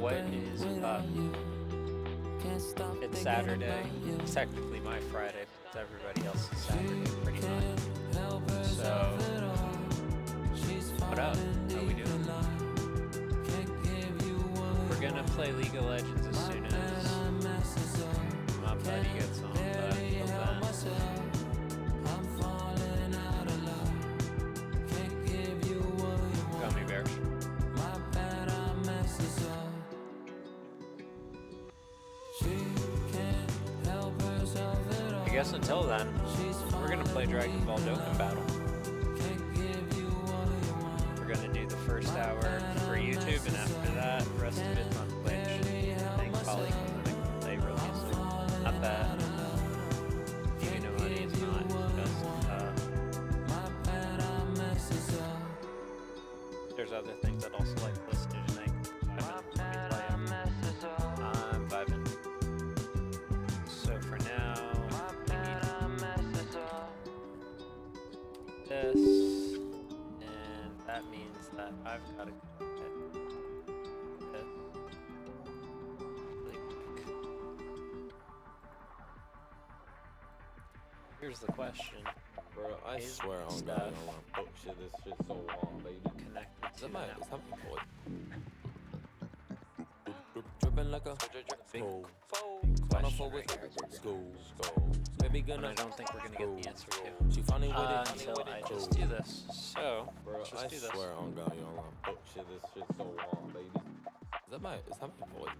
What is up? It's Saturday. It's technically my Friday. It's everybody else's Saturday, pretty much. So, what up? How we doing? We're gonna play League of Legends as soon as my buddy gets on. But until then, gummy bears. I guess until then, we're gonna play Dragon Ball Dokkan Battle. We're gonna do the first hour for YouTube, and after that, the rest of it's on Twitch. I think Polly can play real music. Not bad. Even though money is not just, there's other things I'd also like to listen to tonight. I'm vibing. So for now, this, and that means that I've got to go ahead and this really quick. Here's the question. Bro, I Is swear on stuff God, I don't want to shit. This shit's so long, baby. Connected to Somebody, now. something boy. Dripping like a Big school. question right here. School. Baby And gonna I don't think we're gonna get the answer to she funny with it. until I just do this. So, Bro, let's I just do this. swear on God, you don't want to shit. This shit's so long, baby. Somebody, something boy.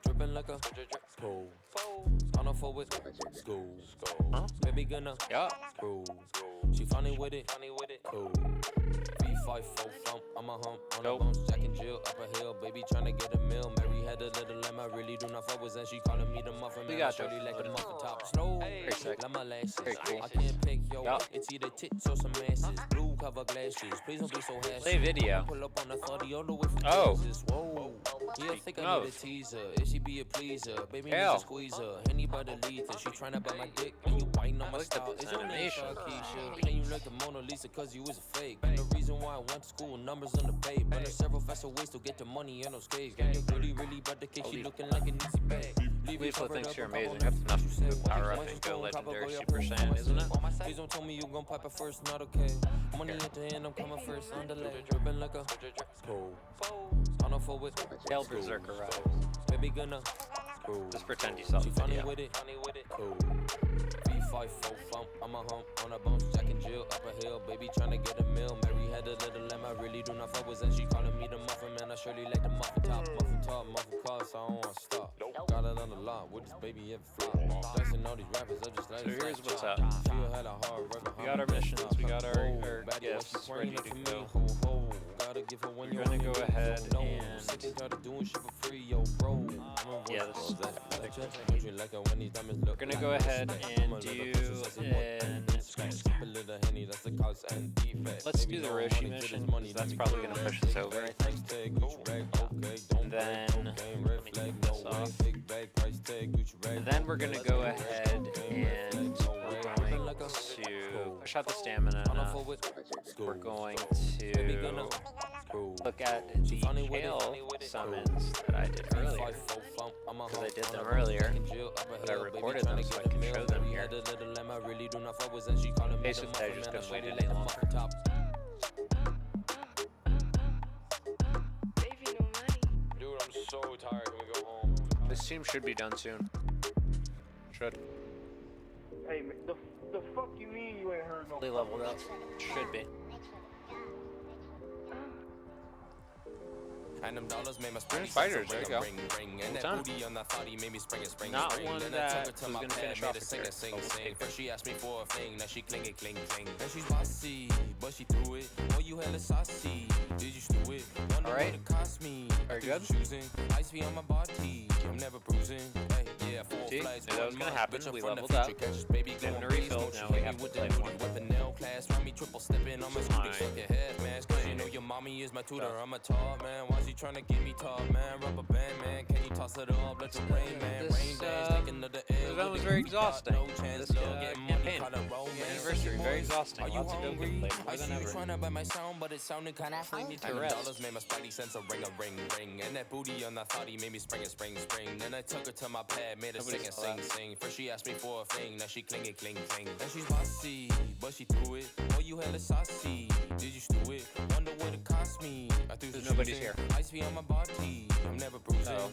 Dripping like a school. On a forward school. Huh? Baby gonna Yeah. school. She funny with it. Cool. V54 thump, I'm a hump on Nope. a bounce, Jack and Jill up a hill, baby tryna get a meal. Mary had a little lamb, I really do not fuck with that. She calling me the muffin We man, got I shorty this. like a muffin top. Snow, Very sick. like my lashes. Very cool. I can't pick yo, Yup. it's either tits or some asses. Blue cover glasses, please don't be so hasty. Play video. Pull up on the 30 all the way from Oh. Kansas. Whoa, yeah, I think I No. need a teaser. If she be a pleaser, baby Hell. need a squeezer. Anybody lead her, she tryna bite my dick and you biting on my like the style. Is your name animation. Keisha? Can you like the Mona Lisa cause you was a fake? And the reason why I went to school, numbers on the page. But there's several faster ways to get the money and no skates. Gang your goodie really about the cake, she looking like an easy bag. Lethal thinks you're amazing. That's enough to power up and go legendary Super Saiyan, isn't it? Please don't tell me you gon' pipe it first, not okay. Money at the end, I'm coming first on the leg. Dripping like a school. On a forward, Tail Berserker Rise. baby gonna school. Just pretend you saw the She funny video. with it, cool. V54 thump, I'm a hump on a bounce, Jack and Jill up a hill, baby tryna get a meal. Mary had a little lamb, I really do not fuck with that. She calling me the muffin man, I surely like the muffin top, muffin car, so I don't wanna stop. Got it on the lot, with this baby ever flop. Dancing all these rappers, I just let So it here's fly. what's up. Feel hella hard, We got our missions, we got our gifts ready to go. Gotta give her when We're you gonna go ahead and- started doing shit for free, yo, bro. Yeah, this is We're gonna go ahead and do let's do the Roshi mission, 'cause that's probably gonna push us over, I think. And then let me take this off. And then we're gonna go ahead and we're going to push out the stamina enough. We're going to look at the tail summons that I did earlier. Because I did them earlier, but I recorded them so I can show them here. Basically, I just couldn't wait any longer. Dude, I'm so tired. Can we go home? This team should be done soon. Should. Hey, man, the fuck you mean you ain't heard no Fully leveled up. Should be. And them dollars made my Green fighters, there you go. ring. And Well that done. booty on that thought made me spring. Not spring. one Then that I took her was to my gonna bed, finish made off her the sing, third, sing, but we'll sing. take First she asked me for a thing, now she cling. Then she's bossy, but she threw it. Oh, you hella saucy. Did you stew it? Wonder All right. what it cost me. Very Did good. you choosing? Ice be on my body. I'm never bruising. Hey, yeah, had 4 See? flights, Knew that was 1 gonna month, happen. bitch, I'm We from the leveled up. future, catch this baby Getting going a beast refill. mode. She Now we hit me have to with play the more. booty weapon nail class, find me triple stepping on my scooty, Fine. suck your head, man, cause you know your mommy is my tutor. I'm a tall man, why she tryna get me tall, man? Rubber band, man, can you toss it up? Let the rain, man, rain days, thinking of the This air. event was very exhausting. No chance, This love, getting money, campaign, call it romance. anniversary, very exhausting. Are you Lots of Dokkan hungry? play, more I than see you ever. tryna buy my sound, but it sounded kinda We need to and them rest. dollars made my spidey sense a ring, ring. And that booty on that thotty made me spring. Then I took her to my pad, made her Nobody sing, saw that. sing. First she asked me for a thing, now she cling. And she's bossy, but she threw it. Oh, you hella saucy. Did you stew it? Wonder what it cost me. I threw some Nobody's shoes in. here. Ice be on my body. I'm never bruising. Oh.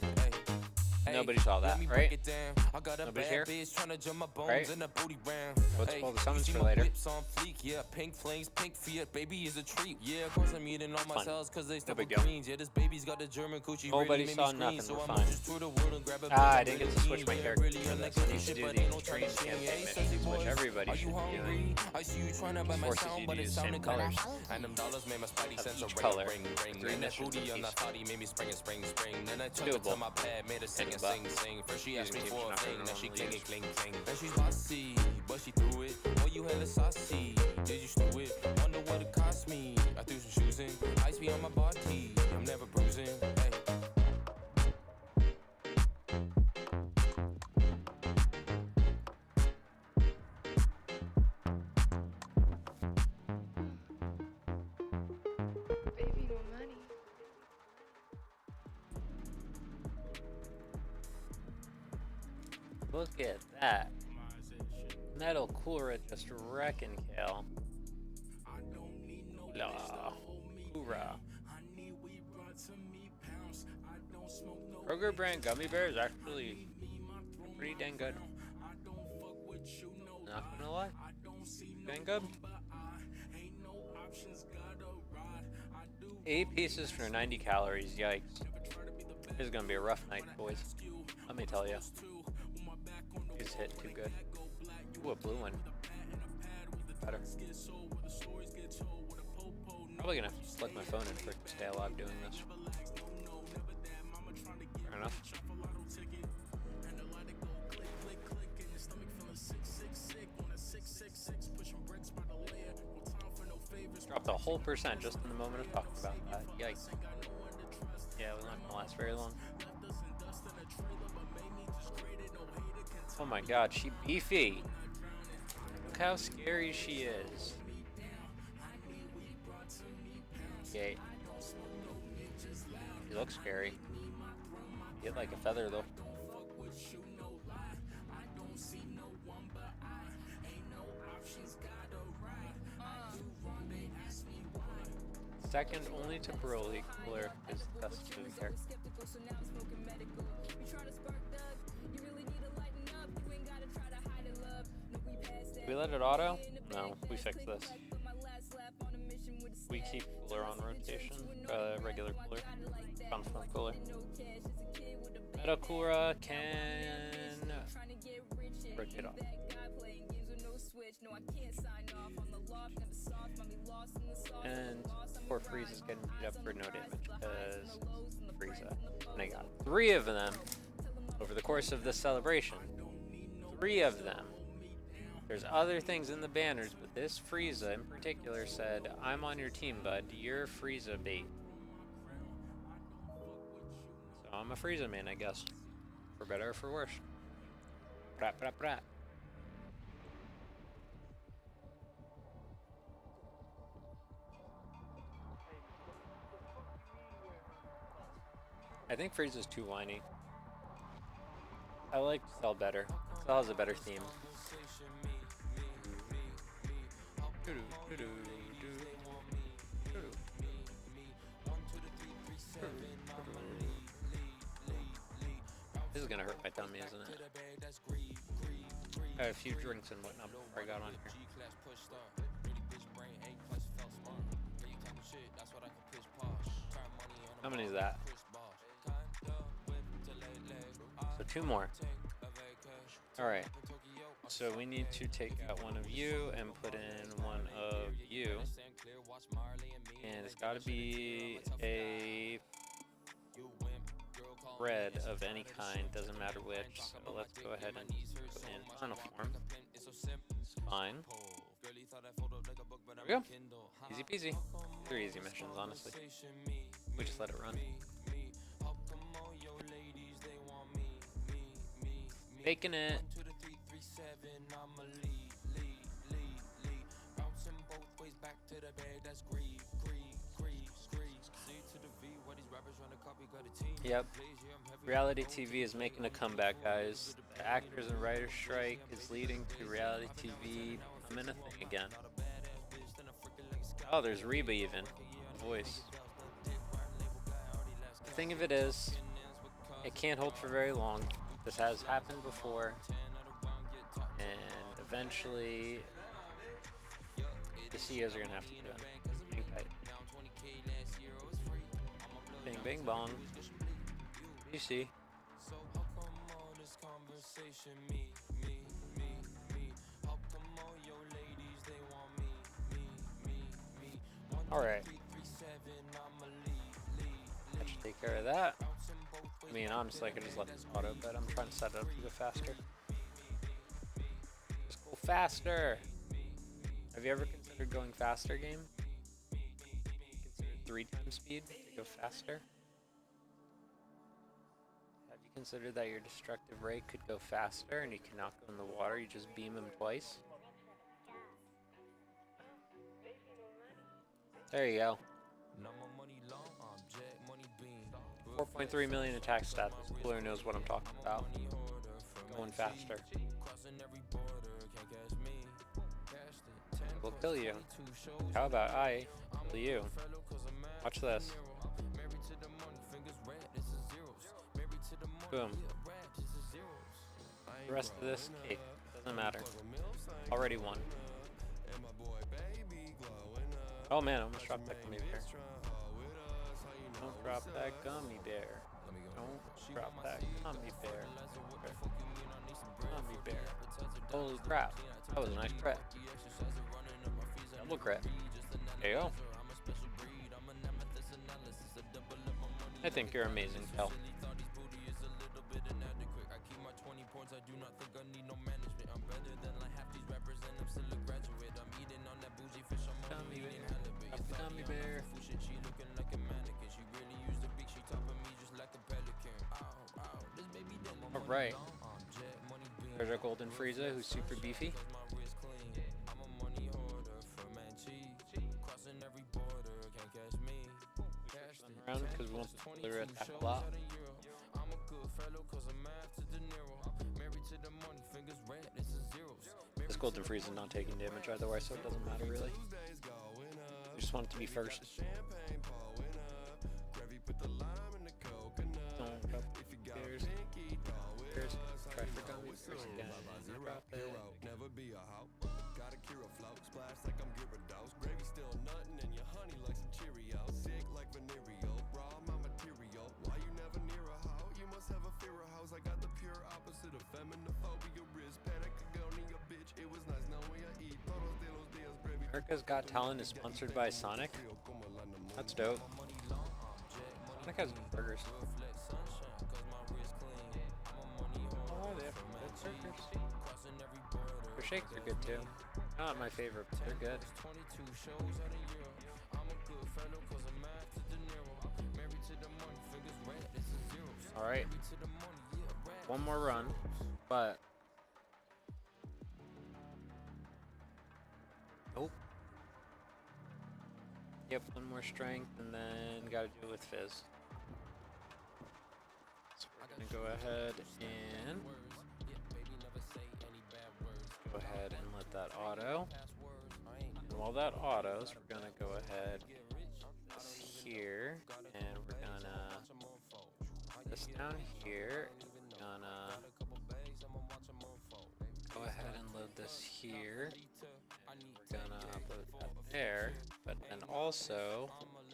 Hey, Nobody saw that, let me right? break it down. I got a Nobody's bad here? bitch tryna jump my bones Right? in a booty round. Let's Hey, pull the you summons see for my later. whips on fleek, yeah, pink flames, pink Fiat, baby is a treat. Yeah, of course I'm eating all my Fun. cells cause they stuff big with deal. greens. Yeah, this baby's got the German coochie. Nobody really made saw me scream, nothing, so we're I'ma fine. just through the world and grab a I bit didn't of get to switch my yeah, character really for on this. that I good need to shit, do but the ain't no extreme trying to campaign yeah, missions, sexy which boys. everybody Are should you be hungry? doing. I see you trying to buy my Forces sound, you but to it use the same sounded colors. and them dollars made my spidey sense a each color. ring. Three And that missions booty on apiece. that thotty made me spring. Then I took her Doable. to my pad, made her sing. First she asked me Using for a teams thing, you're now not she gonna cling. And she's bossy, but she threw it. Oh, you hella saucy. Did you stew it? Wonder what it cost me. I threw some shoes in. Ice be on my body. I'm never bruising. Hey. Baby, no money. Look at that. Metal Kura just wrecking Kale. La. Hoorah. Kroger brand gummy bears actually pretty dang good. Not gonna lie. Dang good. 8 pieces for 90 calories, yikes. This is gonna be a rough night, boys. Let me tell you. It's hit too good. Ooh, a blue one. Better. Probably gonna have to plug my phone in for it to stay alive doing this. Fair enough. Dropped a whole percent just in the moment of talking about that. Yikes. Yeah, it was not gonna last very long. Oh my god, she beefy. Look how scary she is. Okay. She looks scary. Get like a feather though. Second only to Broly, Cooler is the best moving character. We let it auto? No, we fixed this. We keep Cooler on rotation, regular Cooler, constant Cooler. Meta Kura can rotate off. And poor Frieza is getting beat up for no damage because Frieza. And I got 3 of them over the course of this celebration. 3 of them. There's other things in the banners, but this Frieza in particular said, "I'm on your team, bud. You're Frieza bait." So I'm a Frieza man, I guess. For better or for worse. Brat, brat, brat. I think Frieza's too whiny. I like Cell better. Cell has a better theme. This is gonna hurt my tummy, isn't it? I had a few drinks and whatnot before I got on here. How many is that? So 2 more. Alright. So we need to take out one of you and put in one of you. And it's gotta be a spread of any kind, doesn't matter which. So let's go ahead and put in final form. It's fine. There we go. Easy peasy. They're easy missions, honestly. We just let it run. Making it. Yep. Reality TV is making a comeback, guys. The actors and writers strike is leading to reality TV becoming a thing again. Oh, there's Reba even. Voice. The thing of it is, it can't hold for very long. This has happened before. And eventually, the CEOs are going to have to do it. Bing, bing, bong. You see. Alright. That should take care of that. I mean, honestly, I could just let this auto, but I'm trying to set it up to go faster. Just go faster! Have you ever considered going faster, game? Considered 3 times speed to go faster? Have you considered that your destructive ray could go faster and you cannot go in the water, you just beam him twice? There you go. 4.3 million attack stats. This player knows what I'm talking about. Going faster. We'll kill you. How about I kill you? Watch this. Boom. The rest of this cake doesn't matter. Already won. Oh man, I almost dropped that gummy bear. Don't drop that gummy bear. Don't drop that gummy bear. Gummy bear. Holy crap. That was a nice crit. Double crit. There you go. I think you're amazing, Kel. Gummy bear. Alright. There's our golden Frieza, who's super beefy. Around because we want the killer attack a lot. This golden Frieza is not taking damage either way, so it doesn't matter really. I just want it to be first. Don't drop bears. Bears. Try for gummy bears again. Drop it. America's Got Talent is sponsored by Sonic. That's dope. Sonic has burgers. Oh, they have good burgers. Their shakes are good too. Not my favorite, but they're good. Alright. One more run, but... Nope. Yep, one more strength, and then gotta do it with Fizz. So we're gonna go ahead and... Go ahead and let that auto. And while that autos, we're gonna go ahead here, and we're gonna... This down here, and we're gonna... Go ahead and load this here. We're gonna upload that there, but then also,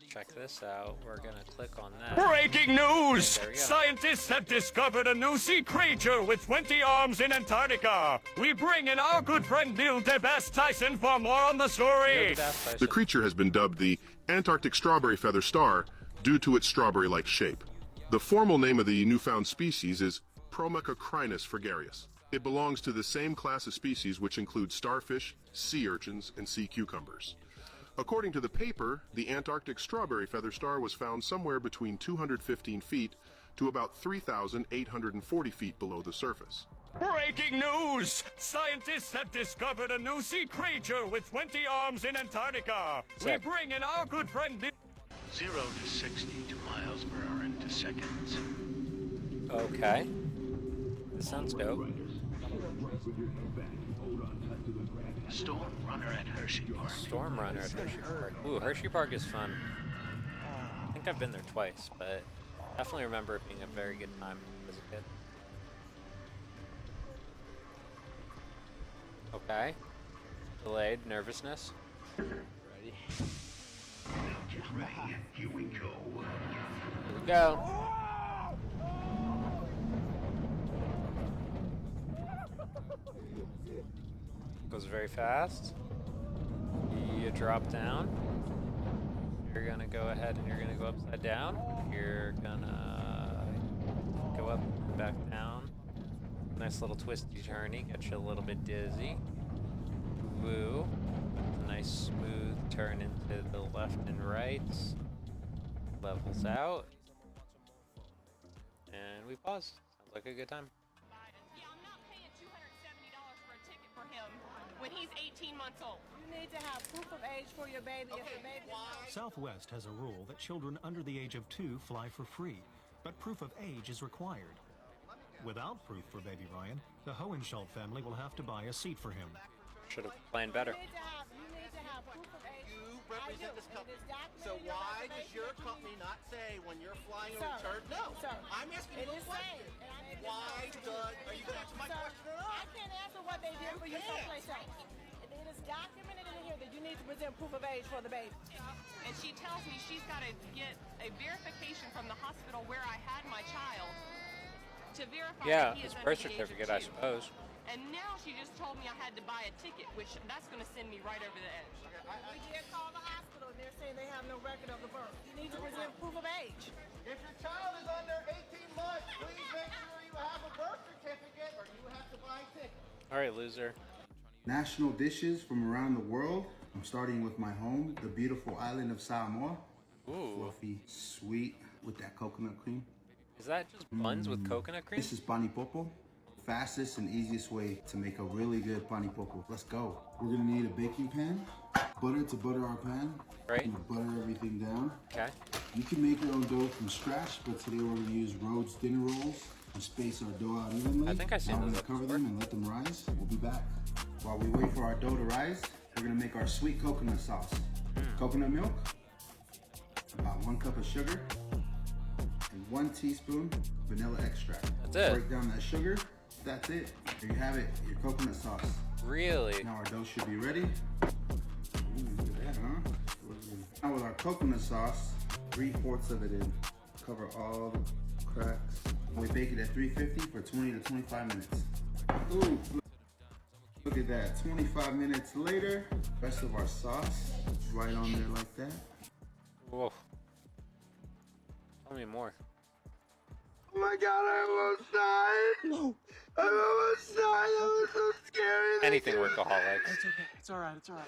check this out, we're gonna click on that. Breaking news! Scientists have discovered a new sea creature with 20 arms in Antarctica. We bring in our good friend Neil deGrasse Tyson for more on the story. The creature has been dubbed the Antarctic Strawberry Feather Star due to its strawberry-like shape. The formal name of the newfound species is Promachocrinus frigarius. It belongs to the same class of species which include starfish, sea urchins, and sea cucumbers. According to the paper, the Antarctic strawberry feather star was found somewhere between 215 feet to about 3,840 feet below the surface. Breaking news! Scientists have discovered a new sea creature with 20 arms in Antarctica. We bring in our good friend... 0 to 62 miles per hour into seconds. Okay. That sounds dope. Storm Runner at Hershey Park. Storm Runner at Hershey Park. Ooh, Hershey Park is fun. I think I've been there twice, but definitely remember it being a very good time as a kid. Okay. Delayed nervousness. Ready? Get ready. Here we go. Here we go. Goes very fast. You drop down. You're gonna go ahead and you're gonna go upside down. You're gonna go up and back down. Nice little twisty turny, get you a little bit dizzy. Woo. Nice smooth turn into the left and right. Levels out. And we pause. Sounds like a good time. Yeah, I'm not paying $270 for a ticket for him when he's 18 months old. You need to have proof of age for your baby. If your baby Southwest has a rule that children under the age of 2 fly for free, but proof of age is required. Without proof for baby Ryan, the Hohenschald family will have to buy a seat for him. Should have planned better. You need to have proof of age. You represent this company. So why does your company not say when you're flying a return? No, sir. I'm asking you a question. Why does, are you going to answer my question or not? I can't answer what they did for you someplace else. It is documented in here that you need to present proof of age for the baby. And she tells me she's got to get a verification from the hospital where I had my child to verify that he is his under birth the age certificate, of I 2. suppose. And now she just told me I had to buy a ticket, which that's going to send me right over the edge. We did call the hospital and they're saying they have no record of the birth. You need to present proof of age. If your child is under 18 months, please make sure you have a birth certificate or you have to buy a ticket. Alright, loser. National dishes from around the world. I'm starting with my home, the beautiful island of Samoa. Ooh. Fluffy, sweet, with that coconut cream. Is that just buns with coconut cream? This is pani popo. Fastest and easiest way to make a really good pani popo. Let's go. We're gonna need a baking pan, butter to butter our pan. Right. Butter everything down. Okay. You can make your own dough from scratch, but today we're gonna use Rhodes dinner rolls and space our dough out evenly. I think I seen Now we're those gonna cover them and let them rise. We'll be back. While we wait for our dough to rise, we're gonna make our sweet coconut sauce. Coconut milk, about 1 cup of sugar, and 1 teaspoon vanilla extract. That's it. Break down that sugar. That's it. There you have it, your coconut sauce. Really? Now our dough should be ready. Ooh, look at that, huh? Now with our coconut sauce, 3/4 of it in. Cover all the cracks. We bake it at 350 for 20 to 25 minutes. Ooh, look at that. 25 minutes later, rest of our sauce right on there like that. Whoa. Tell me more. Oh my god, I almost died. No. I almost died. That was so scary. Anything workaholics. It's okay. It's alright. It's alright.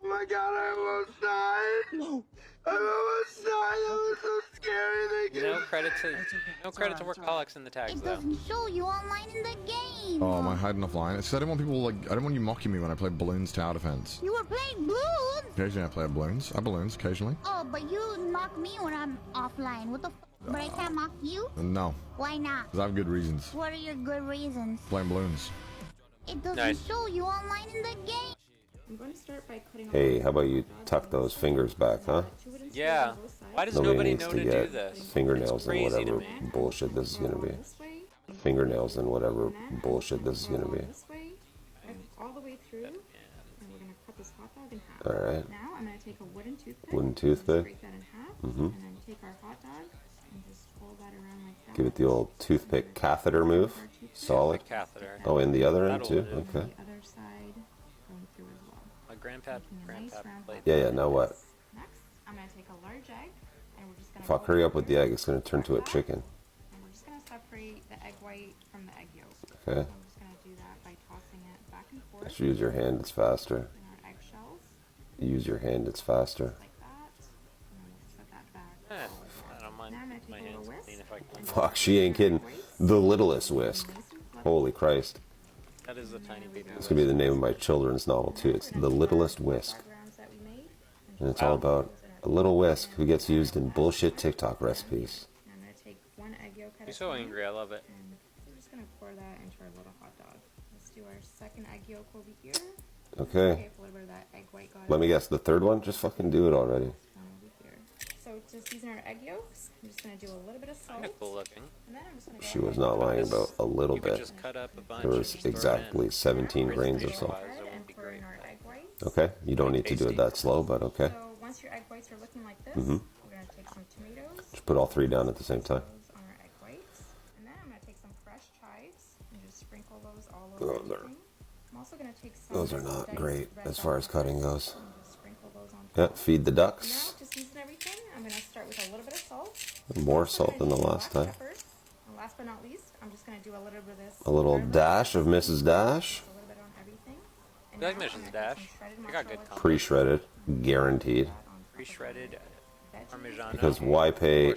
Oh my god, I almost died. No. I almost died. That was so scary. No credit to workaholics in the tags though. Show you online in the game. Oh, am I hiding offline? It's 'cause I didn't want people I didn't want you mocking me when I play Balloons Tower Defense. You were playing balloons. Occasionally I play balloons. I balloons occasionally. Oh, but you mock me when I'm offline. What the But I can't mock you? No. Why not? Because I have good reasons. What are your good reasons? Playing balloons. It doesn't show you online in the game. I'm going to start by cutting Hey, how about you tuck those fingers back, huh? Yeah. Why does nobody needs know to to get do this? fingernails and It's crazy to whatever me. bullshit this is gonna be. Fingernails and whatever bullshit this is gonna be. This way, all the way through, and we're going to cut this hot dog in half. Alright. Now I'm going to take a wooden toothpick. Wooden toothpick. Break that in half, Mhm. and then take our hot dog and just fold that around like that. Give it the old toothpick catheter move. Solid. Catheter. Oh, and the other end That'll too? do. Okay. The other side going through as well. My grandpa played Yeah, now what? Next, I'm going to take a large egg, and we're just gonna Fuck, hurry up with the egg. It's gonna turn to a chicken. And we're just gonna separate the egg white from the egg yolk. Okay. I'm just gonna do that by tossing it back and forth. Just use your hand. It's faster. In our eggshells. Use your hand. It's faster. Like that. And then we'll set that back. I don't mind. Now I'm gonna My take a hands little whisk. clean if I can. Fuck, she ain't kidding. The littlest whisk. Holy Christ. That is the tiny baby. It's gonna be the name of my children's novel too. It's The Littlest Whisk. And it's all about a little whisk who gets used in bullshit TikTok recipes. I'm gonna take 1 egg yolk at a You're so time, angry, I love it. and we're just gonna pour that into our little hot dog. Let's do our second egg yolk over here. Okay. A little bit of that egg white got Let me guess, the third one? Just fucking do it already. over here. So to season our egg yolks, I'm just gonna do a little bit of salt. Kind of cool looking. And then I'm just gonna go She was ahead not lying about a little You could bit. just cut up a bunch There and was just throw it exactly in. 17 grains of salt. That would be great. Okay, you don't need to do it that slow, but okay. So once your egg whites are looking like this, Mhm. we're gonna take some tomatoes. Just put all 3 down at the same time. Those on our egg whites. And then I'm gonna take some fresh chives and just sprinkle those all over Those are, everything. I'm also gonna take some those are not diced great red as far as bell cutting peppers goes. and just sprinkle those on Yeah, top. feed the Now ducks. to season everything, I'm gonna start with a little bit of salt. More salt than the last time. Peppers. And last but not least, I'm just gonna do a little bit of this. A little dash of Mrs. Dash. A little bit on everything. And You like now I'm Mission's gonna add Dash? some shredded I got good mozzarella combo. Pre-shredded, guaranteed. Pre-shredded Parmesan. Because why pay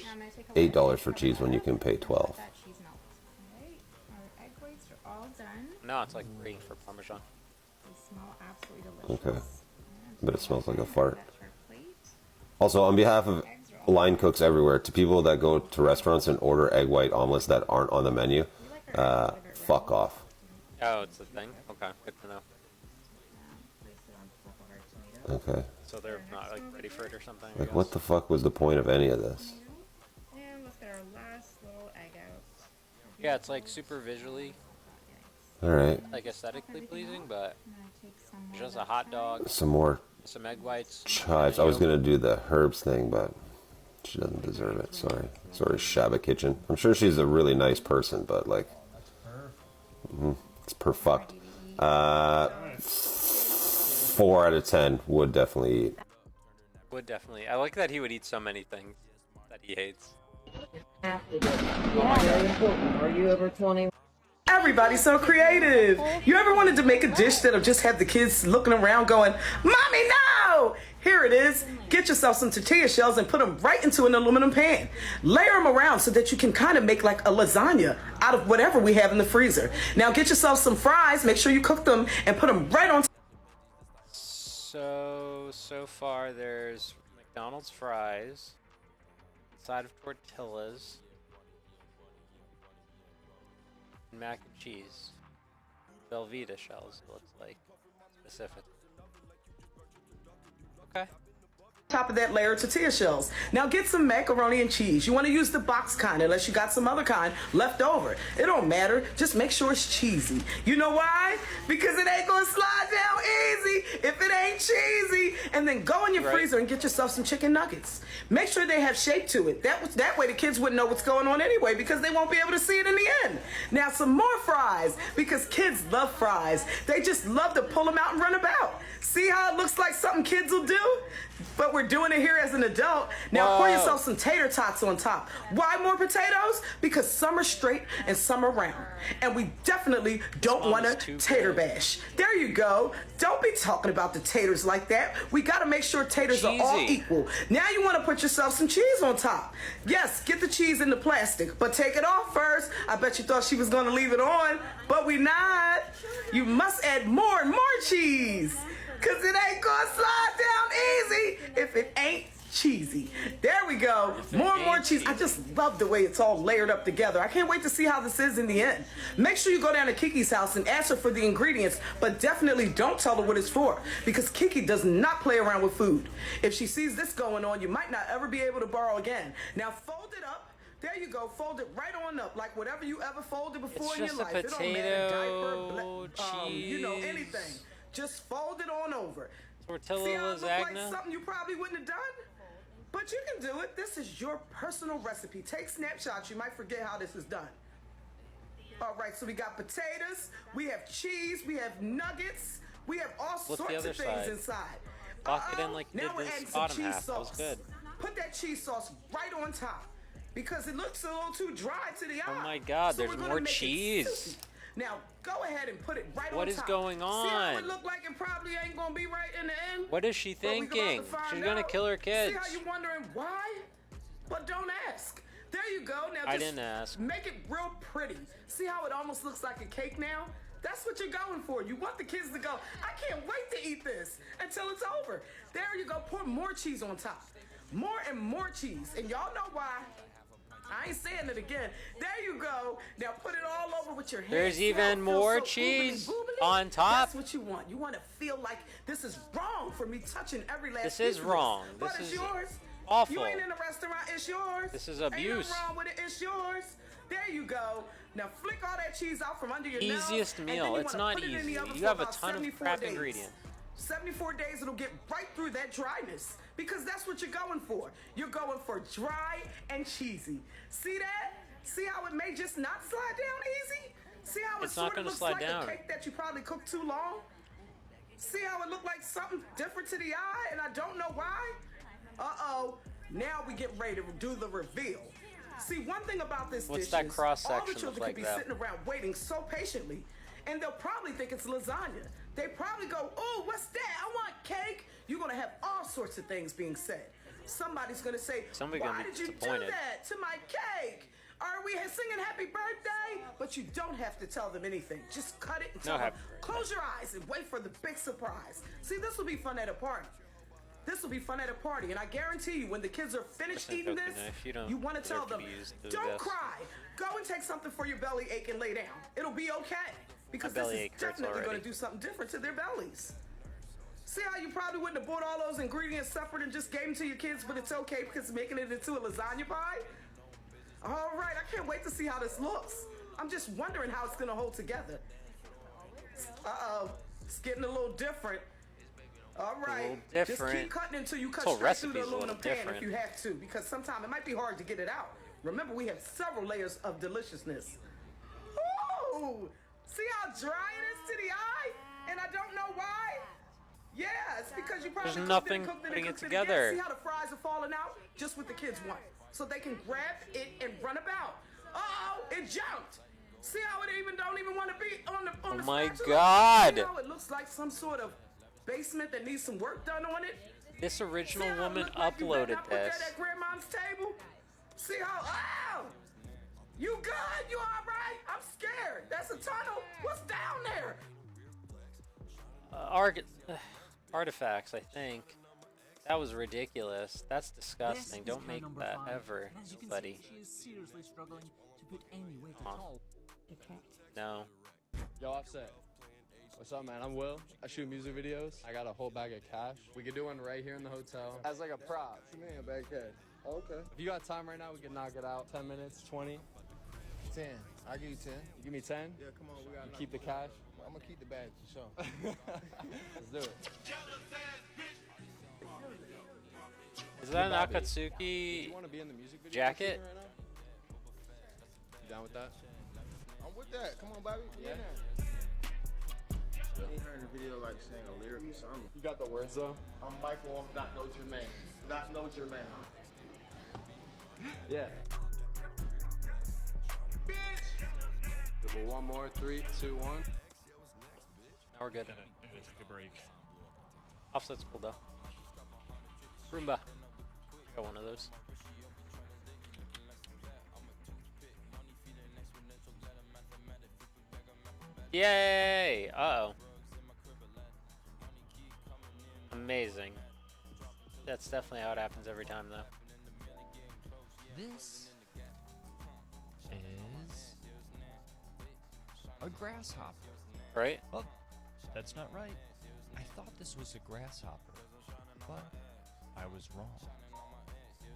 $8 for cheese when you can pay 12? that cheese melt. Alright, our egg whites are all done. No, it's like free for Parmesan. They smell absolutely delicious. Okay. But it smells like a fart. Also, on behalf of line cooks everywhere, to people that go to restaurants and order egg white omelets that aren't on the menu, fuck off. Oh, it's a thing? Okay, good to know. Okay. So they're not like ready for it or something? I Like, guess? what the fuck was the point of any of this? And let's get our last little egg out. Yeah, it's like super visually, Alright. like aesthetically pleasing, but just a hot dog, Some more some egg whites. chives. I was gonna do the herbs thing, but she doesn't deserve it. Sorry. Sorry, Shabba Kitchen. I'm sure she's a really nice person, but like, it's per fucked. 4 out of 10 would definitely eat. Would definitely. I like that he would eat so many things that he hates. Are you over 20? Everybody's so creative. You ever wanted to make a dish that'll just have the kids looking around going, Mommy, no! Here it is. Get yourself some tortilla shells and put them right into an aluminum pan. Layer them around so that you can kind of make like a lasagna out of whatever we have in the freezer. Now get yourself some fries. Make sure you cook them and put them right on. So far there's McDonald's fries, side of tortillas, mac and cheese, Velveeta shells, it looks like, specific. Okay. Top of that layer of tortilla shells. Now get some macaroni and cheese. You want to use the box kind unless you got some other kind left over. It don't matter. Just make sure it's cheesy. You know why? Because it ain't gonna slide down easy if it ain't cheesy. And then go in your freezer and get yourself some chicken nuggets. Make sure they have shape to it. That way the kids wouldn't know what's going on anyway because they won't be able to see it in the end. Now some more fries because kids love fries. They just love to pull them out and run about. See how it looks like something kids will do? But we're doing it here as an adult. Now pour yourself some tater tots on top. Why more potatoes? Because some are straight and some are round. And we definitely don't want to tater bash. There you go. Don't be talking about the taters like that. We got to make sure taters are all equal. Now you want to put yourself some cheese on top. Yes, get the cheese in the plastic, but take it off first. I bet you thought she was going to leave it on, but we not. You must add more and more cheese. Cause it ain't gonna slide down easy if it ain't cheesy. There we go. More and more cheese. I just love the way it's all layered up together. I can't wait to see how this is in the end. Make sure you go down to Kiki's house and ask her for the ingredients, but definitely don't tell her what it's for because Kiki does not play around with food. If she sees this going on, you might not ever be able to borrow again. Now fold it up. There you go. Fold it right on up like whatever you ever folded before in your life. It don't matter. Diaper, you know, anything. Just fold it on over. Tortilla See how it looks like lasagna? something you probably wouldn't have done? But you can do it. This is your personal recipe. Take snapshots. You might forget how this is done. All right, so we got potatoes, we have cheese, we have nuggets, we have all sorts of things inside. Lock it in like you now did we're this adding some bottom cheese half. That was sauce. good. put that cheese sauce right on top because it looks a little too dry to the eye. Oh my God, So there's we're gonna more make it cheese. soupy. Now, go ahead and put it right on top. What is going on? See how it look like it probably ain't gonna be right in the end? What is she But we about to thinking? find She's gonna out. kill her kids. See how you wondering why? But don't ask. There you go. Now I just didn't ask. make it real pretty. See how it almost looks like a cake now? That's what you're going for. You want the kids to go, I can't wait to eat this until it's over. There you go. Pour more cheese on top. More and more cheese. And y'all know why. I ain't saying it again. There you go. Now put it all over with your hands. There's See how even it feels more so cheese oobly-boobly? on top. That's what you want. You want to feel like this is wrong for me touching every last This piece is of wrong. But This it's is yours. awful. You ain't in a restaurant. It's yours. This is abuse. Ain't nothing wrong with it. It's yours. There you go. Now flick all that cheese out from under your nose. Easiest and then meal. you It's wanna not put it in easy. the oven You for have a about ton of 74 crap days. ingredients. 74 days, it'll get right through that dryness because that's what you're going for. You're going for dry and cheesy. See that? See how it may just not slide down easy? See how It's it not sort of gonna looks slide like down. a cake that you probably cooked too long? See how it looked like something different to the eye and I don't know why? Uh-oh. Now we get ready to do the reveal. See, one thing about this What's dish that is cross all the section children look like could be though? sitting around waiting so patiently, and they'll probably think it's lasagna. They probably go, oh, what's that? I want cake. You're going to have all sorts of things being said. Somebody's going to say, Somebody's why gonna be did you do disappointed. that to my cake? Are we singing happy birthday? But you don't have to tell them anything. Just cut it and No tell them, happy birthday. close your eyes and wait for the big surprise. See, this will be fun at a party. This will be fun at a party, and I guarantee you, when the kids are finished Listen, eating Dokkan, this, if you don't you want to tell deserve to them, be used to don't this. cry. Go and take something for your belly ache and lay down. It'll be okay, because My this belly is ache hurts definitely going already. to do something different to their bellies. See how you probably wouldn't have bought all those ingredients separate and just gave them to your kids, but it's okay because making it into a lasagna pie? All right, I can't wait to see how this looks. I'm just wondering how it's going to hold together. Uh-oh, it's getting a little different. All right, just different. keep cutting until you cut This whole straight through the recipe's a little aluminum pan if different. you have to, because sometimes it might be hard to get it out. Remember, we have several layers of deliciousness. Ooh, see how dry it is to the eye? And I don't know why? Yeah, it's because you probably There's cooked nothing it and cooked it putting and it cooked it again. together. See how the fries are falling out? Just what the kids want. So they can grab it and run about. Uh-oh, it jumped. See how it don't even want to be on the Oh the my spatula? God. See how it looks like some sort of basement that needs some work done on it? This original See how it woman look like you better uploaded not put this. that at grandma's table? See how, oh! You good? You all right? I'm scared. That's a tunnel. What's down there? Artifacts, I think. That was ridiculous. That's disgusting. Don't make that ever, buddy. She is seriously struggling to put any weight at Aw. all. No. Yo, Offset. What's up, man? I'm Will. I shoot music videos. I got a whole bag of cash. We could do one right here in the hotel. As like a prop. What you mean, a bag of cash? Okay. If you got time right now, we can knock it out. 10 minutes, 20. 10. I'll give you 10. You give me 10? Yeah, come on. We got You keep the cash? I'm going to keep the bag for sure. Let's do it. Is that an Bobby, Akatsuki you want to be in the music video jacket? right now? You down with that? I'm with that. Come on, Bobby. Yeah. You ain't heard the video like saying a lyric or something. You got the words though? I'm Michael. I'm not no Jermaine. Not no Jermaine. Yeah. Well, one more. 3, 2, 1. Now we're good. Take a break. Offset's cool though. Roomba. Got one of those. Yay! Uh-oh. Amazing. That's definitely how it happens every time though. This is a grasshopper. Right? Oh, that's not right. I thought this was a grasshopper, but I was wrong.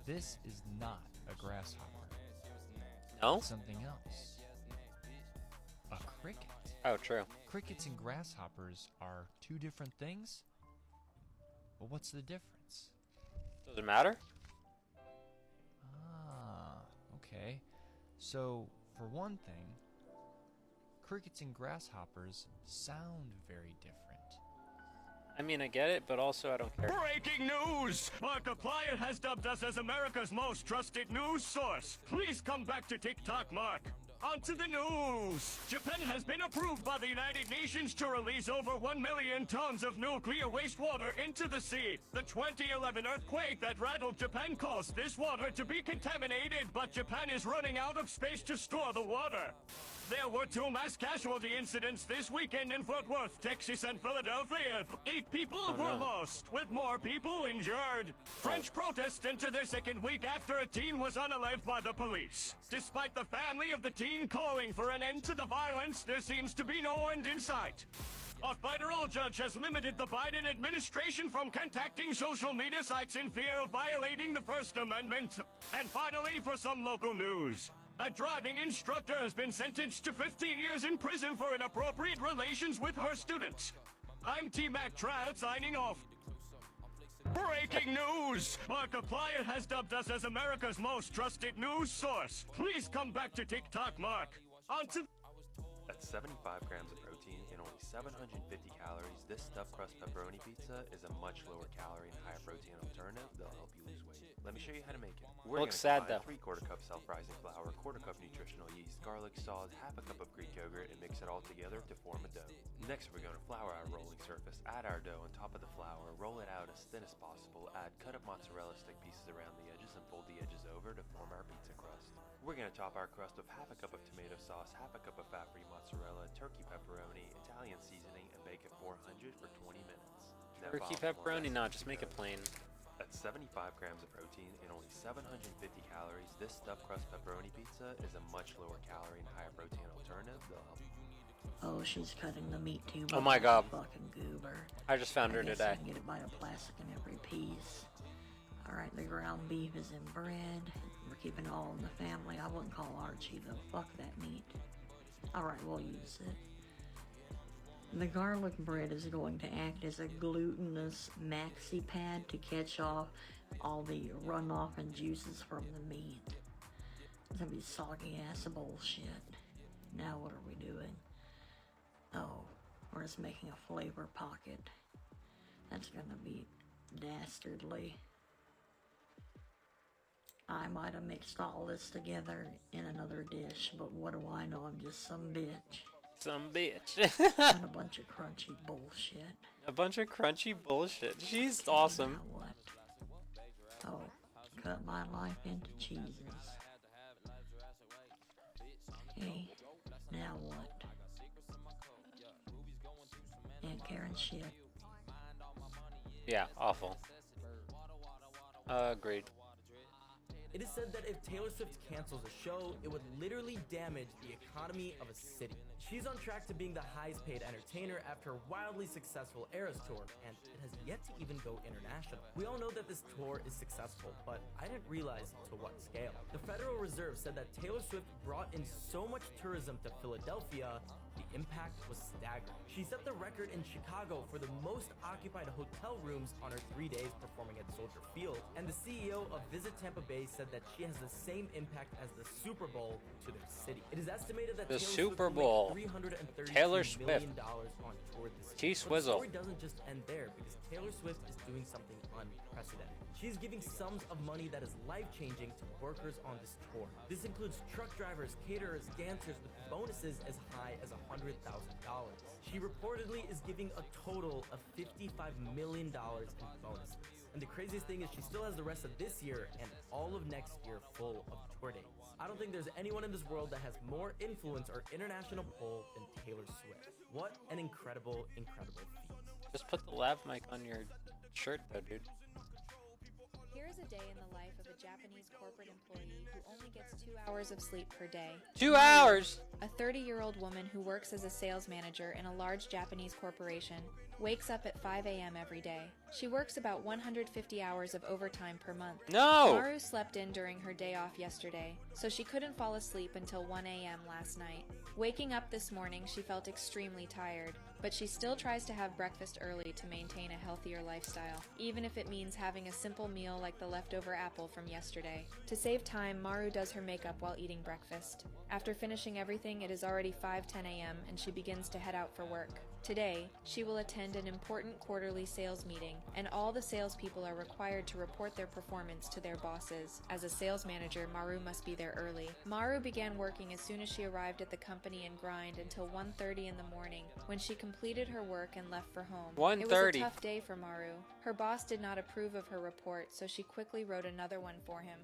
This is not a grasshopper. No? It's something else. A cricket. Oh, true. Crickets and grasshoppers are two different things. But what's the difference? Does it matter? Ah, okay. So, for one thing, crickets and grasshoppers sound very different. I mean, I get it, but also I don't care. Breaking news! Markiplier has dubbed us as America's most trusted news source. Please come back to TikTok, Mark. On to the news! Japan has been approved by the United Nations to release over 1 million tons of nuclear wastewater into the sea. The 2011 earthquake that rattled Japan caused this water to be contaminated, but Japan is running out of space to store the water. There were 2 mass casualty incidents this weekend in Fort Worth, Texas and Philadelphia. 8 people were lost, with more people injured. French protests enter their second week after a teen was unalived by the police. Despite the family of the teen calling for an end to the violence, there seems to be no end in sight. A federal judge has limited the Biden administration from contacting social media sites in fear of violating the First Amendment. And finally, for some local news. A driving instructor has been sentenced to 15 years in prison for inappropriate relations with her students. I'm T-Mac Trout signing off. Breaking news! Markiplier has dubbed us as America's most trusted news source. Please come back to TikTok, Mark. On to... At 75 grams of protein and only 750 calories, this stuffed crust pepperoni pizza is a much lower calorie and higher protein alternative that'll help you lose weight. Let me show you how to make it. We're Looks gonna sad though. 3/4 cup self-rising flour, 1/4 cup nutritional yeast, garlic salt, half a cup of Greek yogurt, and mix it all together to form a dough. Next, we're going to flour our rolling surface, add our dough on top of the flour, roll it out as thin as possible, add cut up mozzarella stick pieces around the edges, and fold the edges over to form our pizza crust. We're going to top our crust with half a cup of tomato sauce, half a cup of fat-free mozzarella, turkey pepperoni, Italian seasoning, and bake at 400 for 20 minutes. Now Turkey bottom pepperoni? one, No, just make it plain. At 75 grams of protein and only 750 calories, this stuffed crust pepperoni pizza is a much lower calorie and higher protein alternative that'll help you. Oh, she's cutting the meat too. Oh my god. Fucking goober. I just found her guess today. I can get it by the plastic in every piece. Alright, the ground beef is in bread. We're keeping it all in the family. I wouldn't call Archie though. Fuck that meat. Alright, we'll use it. The garlic bread is going to act as a glutinous maxi pad to catch off all the runoff and juices from the meat. It's gonna be soggy ass bullshit. Now what are we doing? Oh, we're just making a flavor pocket. That's gonna be dastardly. I might have mixed all this together in another dish, but what do I know? I'm just some bitch. Some bitch. And a bunch of crunchy bullshit. A bunch of crunchy bullshit. She's awesome. Now what? Oh, cut my life into cheeses. Okay, now what? And Karen shit. Yeah, awful. Agreed. It is said that if Taylor Swift cancels a show, it would literally damage the economy of a city. She's on track to being the highest paid entertainer after her wildly successful Eras tour, and it has yet to even go international. We all know that this tour is successful, but I didn't realize to what scale. The Federal Reserve said that Taylor Swift brought in so much tourism to Philadelphia, the impact was staggering. She set the record in Chicago for the most occupied hotel rooms on her 3 days performing at Soldier Field, and the CEO of Visit Tampa Bay said that she has the same impact as the Super Bowl to their city. It is estimated that The Taylor Super Swift Bowl. will make $332 Taylor Swift. million on tour this year. T But the Swizzle. story doesn't just end there, because Taylor Swift is doing something unprecedented. She's giving sums of money that is life-changing to workers on this tour. This includes truck drivers, caterers, dancers, with bonuses as high as $100,000. She reportedly is giving a total of $55 million in bonuses. And the craziest thing is she still has the rest of this year and all of next year full of tour dates. I don't think there's anyone in this world that has more influence or international pull than Taylor Swift. What an incredible, incredible feat. Just put the lav mic on your shirt though, dude. Here is a day in the life of a Japanese corporate employee who only gets 2 hours of sleep per day. 2 hours? A 30-year-old woman who works as a sales manager in a large Japanese corporation wakes up at 5 a.m. every day. She works about 150 hours of overtime per month. No! Maru slept in during her day off yesterday, so she couldn't fall asleep until 1 a.m. last night. Waking up this morning, she felt extremely tired. but she still tries to have breakfast early to maintain a healthier lifestyle, even if it means having a simple meal like the leftover apple from yesterday. To save time, Maru does her makeup while eating breakfast. After finishing everything, it is already 5:10 a.m. and she begins to head out for work. Today, she will attend an important quarterly sales meeting, and all the salespeople are required to report their performance to their bosses. As a sales manager, Maru must be there early. Maru began working as soon as she arrived at the company and grind until 1:30 in the morning, when she completed her work and left for home. 1:30. It was a tough day for Maru. Her boss did not approve of her report, so she quickly wrote another one for him.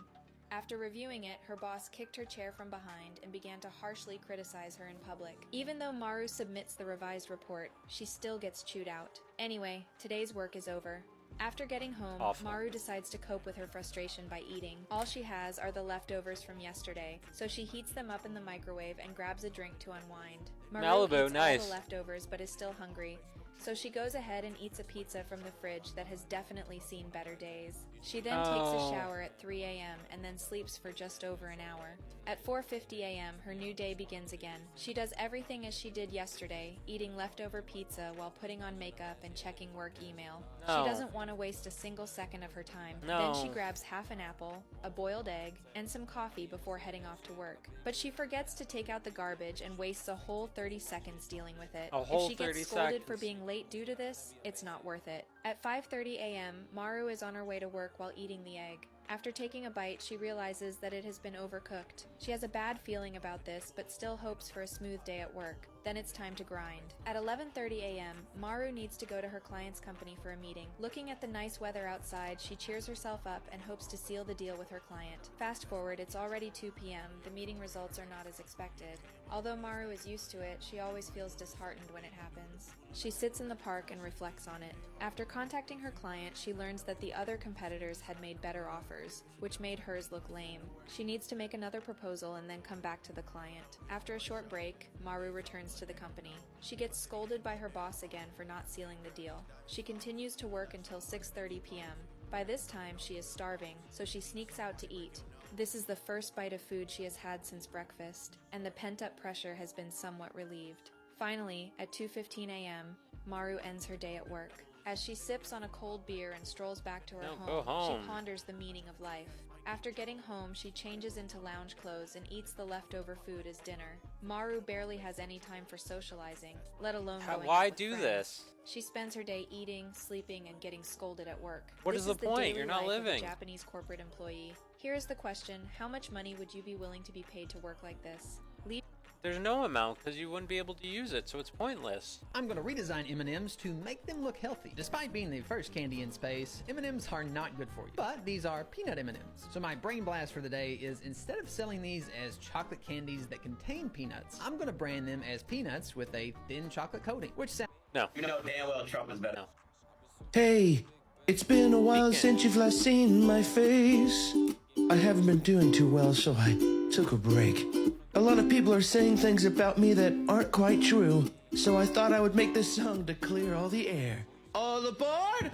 After reviewing it, her boss kicked her chair from behind and began to harshly criticize her in public. Even though Maru submits the revised report, she still gets chewed out. Anyway, today's work is over. After getting home, Maru decides to cope with her frustration by eating. All she has are the leftovers from yesterday, so she heats them up in the microwave and grabs a drink to unwind. Maru Malibu, eats nice. all the leftovers but is still hungry, so she goes ahead and eats a pizza from the fridge that has definitely seen better days. She then takes a shower at 3 a.m. and then sleeps for just over an hour. At 4:50 a.m., her new day begins again. She does everything as she did yesterday, eating leftover pizza while putting on makeup and checking work email. No. She doesn't want to waste a single second of her time. No. Then she grabs half an apple, a boiled egg, and some coffee before heading off to work. But she forgets to take out the garbage and wastes a whole 30 seconds dealing with it. A whole if she 30 gets scolded for seconds. being late due to this, it's not worth it. At 5:30 a.m., Maru is on her way to work while eating the egg. After taking a bite, she realizes that it has been overcooked. She has a bad feeling about this, but still hopes for a smooth day at work. Then it's time to grind. At 11:30 a.m., Maru needs to go to her client's company for a meeting. Looking at the nice weather outside, she cheers herself up and hopes to seal the deal with her client. Fast forward, it's already 2 p.m. The meeting results are not as expected. Although Maru is used to it, she always feels disheartened when it happens. She sits in the park and reflects on it. After contacting her client, she learns that the other competitors had made better offers, which made hers look lame. She needs to make another proposal and then come back to the client. After a short break, Maru returns to the company. She gets scolded by her boss again for not sealing the deal. She continues to work until 6:30 p.m. By this time, she is starving, so she sneaks out to eat. This is the first bite of food she has had since breakfast, and the pent-up pressure has been somewhat relieved. Finally, at 2:15 a.m., Maru ends her day at work. As she sips on a cold beer and strolls back to her go home. she ponders the meaning of life. After getting home, she changes into lounge clothes and eats the leftover food as dinner. Maru barely has any time for socializing, let alone going Why out with do friends. this? She spends her day eating, sleeping, and getting scolded at work. What This is the point? daily You're not life of a living. Japanese corporate employee. Here is the question: how much money would you be willing to be paid to work like this? Leave. There's no amount because you wouldn't be able to use it, so it's pointless. I'm going to redesign M&Ms to make them look healthy. Despite being the first candy in space, M&Ms are not good for you. But these are peanut M&Ms. So my brain blast for the day is, instead of selling these as chocolate candies that contain peanuts, I'm going to brand them as peanuts with a thin chocolate coating, which sounds... No. You know damn well Trump is better. No. Hey, it's been a while since you've last seen my face. I haven't been doing too well, so I took a break. A lot of people are saying things about me that aren't quite true, so I thought I would make this song to clear all the air. All aboard!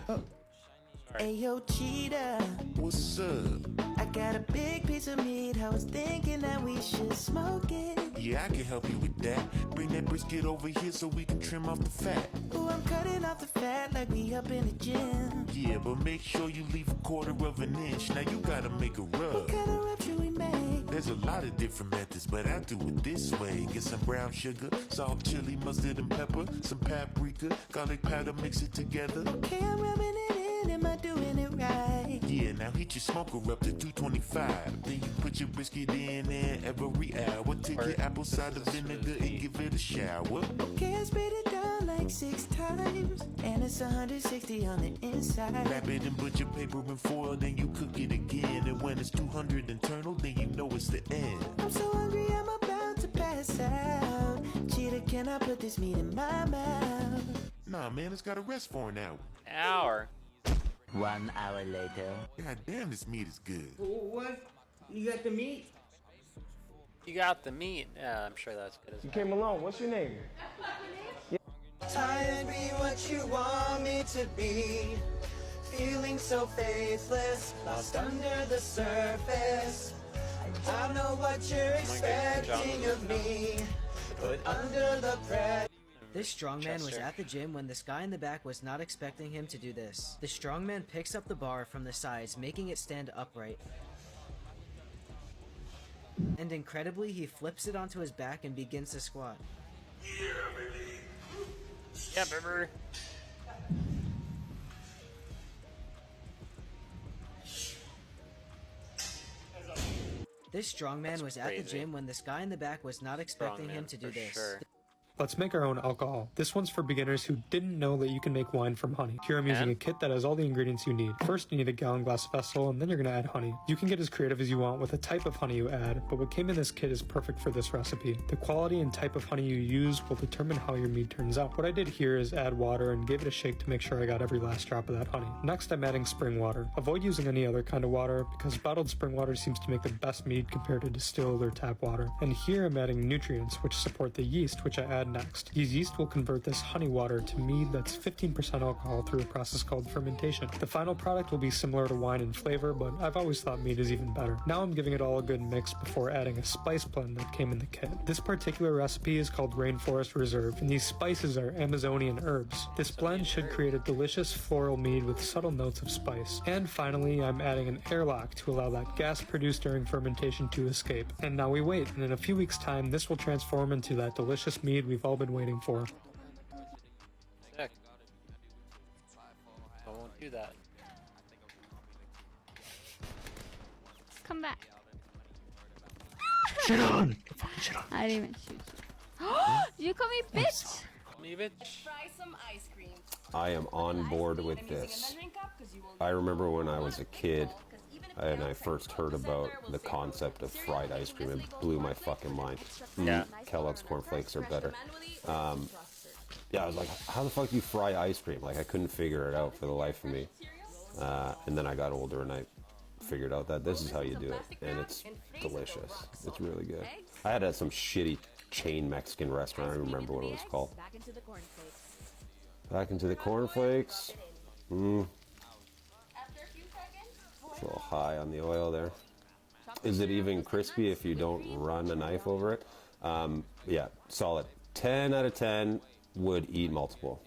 Ayo, cheetah. What's up? I got a big piece of meat. I was thinking that we should smoke it. Yeah, I can help you with that. Bring that brisket over here so we can trim off the fat. Ooh, I'm cutting off the fat like we up in the gym. Yeah, but make sure you leave a 1/4 of an inch. Now you gotta make a rub. What kind of rub should we make? There's a lot of different methods, but I do it this way. Get some brown sugar, salt, chili, mustard, and pepper. Some paprika, garlic powder, mix it together. Okay, I'm rubbing it in. Am I doing it right? Yeah, now heat your smoker up to 225. Then you put your brisket in there every hour. Take your apple cider vinegar and give it a shower. Okay, I sprayed it down like 6 times. And it's 160 on the inside. Wrap it in butcher paper and foil, then you cook it again. And when it's 200 internal, then you know it's the end. I'm so hungry, I'm about to pass out. Cheetah, can I put this meat in my mouth? Nah, man, it's got a rest for an hour. Hour. 1 hour later. God damn, this meat is good. What? You got the meat? You got the meat. Yeah, I'm sure that's good as You well. came along. What's your name? Try and be what you want me to be. Feeling so faithless, lost under the surface. I know what you're expecting of me, but under the pressure. This strongman was at the gym when this guy in the back was not expecting him to do this. The strongman picks up the bar from the sides, making it stand upright. And incredibly, he flips it onto his back and begins to squat. Yeah, baby. This strongman was at the gym when this guy in the back was not expecting him to do this. Sure. Let's make our own alcohol. This one's for beginners who didn't know that you can make wine from honey. Here I'm using a kit that has all the ingredients you need. First, you need a gallon glass vessel, and then you're gonna add honey. You can get as creative as you want with the type of honey you add, but what came in this kit is perfect for this recipe. The quality and type of honey you use will determine how your mead turns out. What I did here is add water and gave it a shake to make sure I got every last drop of that honey. Next, I'm adding spring water. Avoid using any other kind of water because bottled spring water seems to make the best mead compared to distilled or tap water. And here I'm adding nutrients which support the yeast, which I add next. These yeast will convert this honey water to mead that's 15% alcohol through a process called fermentation. The final product will be similar to wine in flavor, but I've always thought mead is even better. Now I'm giving it all a good mix before adding a spice blend that came in the kit. This particular recipe is called Rainforest Reserve, and these spices are Amazonian herbs. This blend should create a delicious floral mead with subtle notes of spice. And finally, I'm adding an airlock to allow that gas produced during fermentation to escape. And now we wait, and in a few weeks' time, this will transform into that delicious mead we've all been waiting for. Sick. I won't do that. Come back. Shit on! Shit on. I didn't even shoot you. You call me bitch? Me bitch. Fry some ice cream. I am on board with this. I remember when I was a kid and I first heard about the concept of fried ice cream. It blew my fucking mind. Yeah. Kellogg's cornflakes are better. Yeah, I was like, how the fuck do you fry ice cream? Like, I couldn't figure it out for the life of me. And then I got older and I figured out that this is how you do it. And it's delicious. It's really good. I had at some shitty chain Mexican restaurant. I don't remember what it was called. Back into the cornflakes. It's a little high on the oil there. Is it even crispy if you don't run a knife over it? Yeah, solid. 10 out of 10 would eat multiple.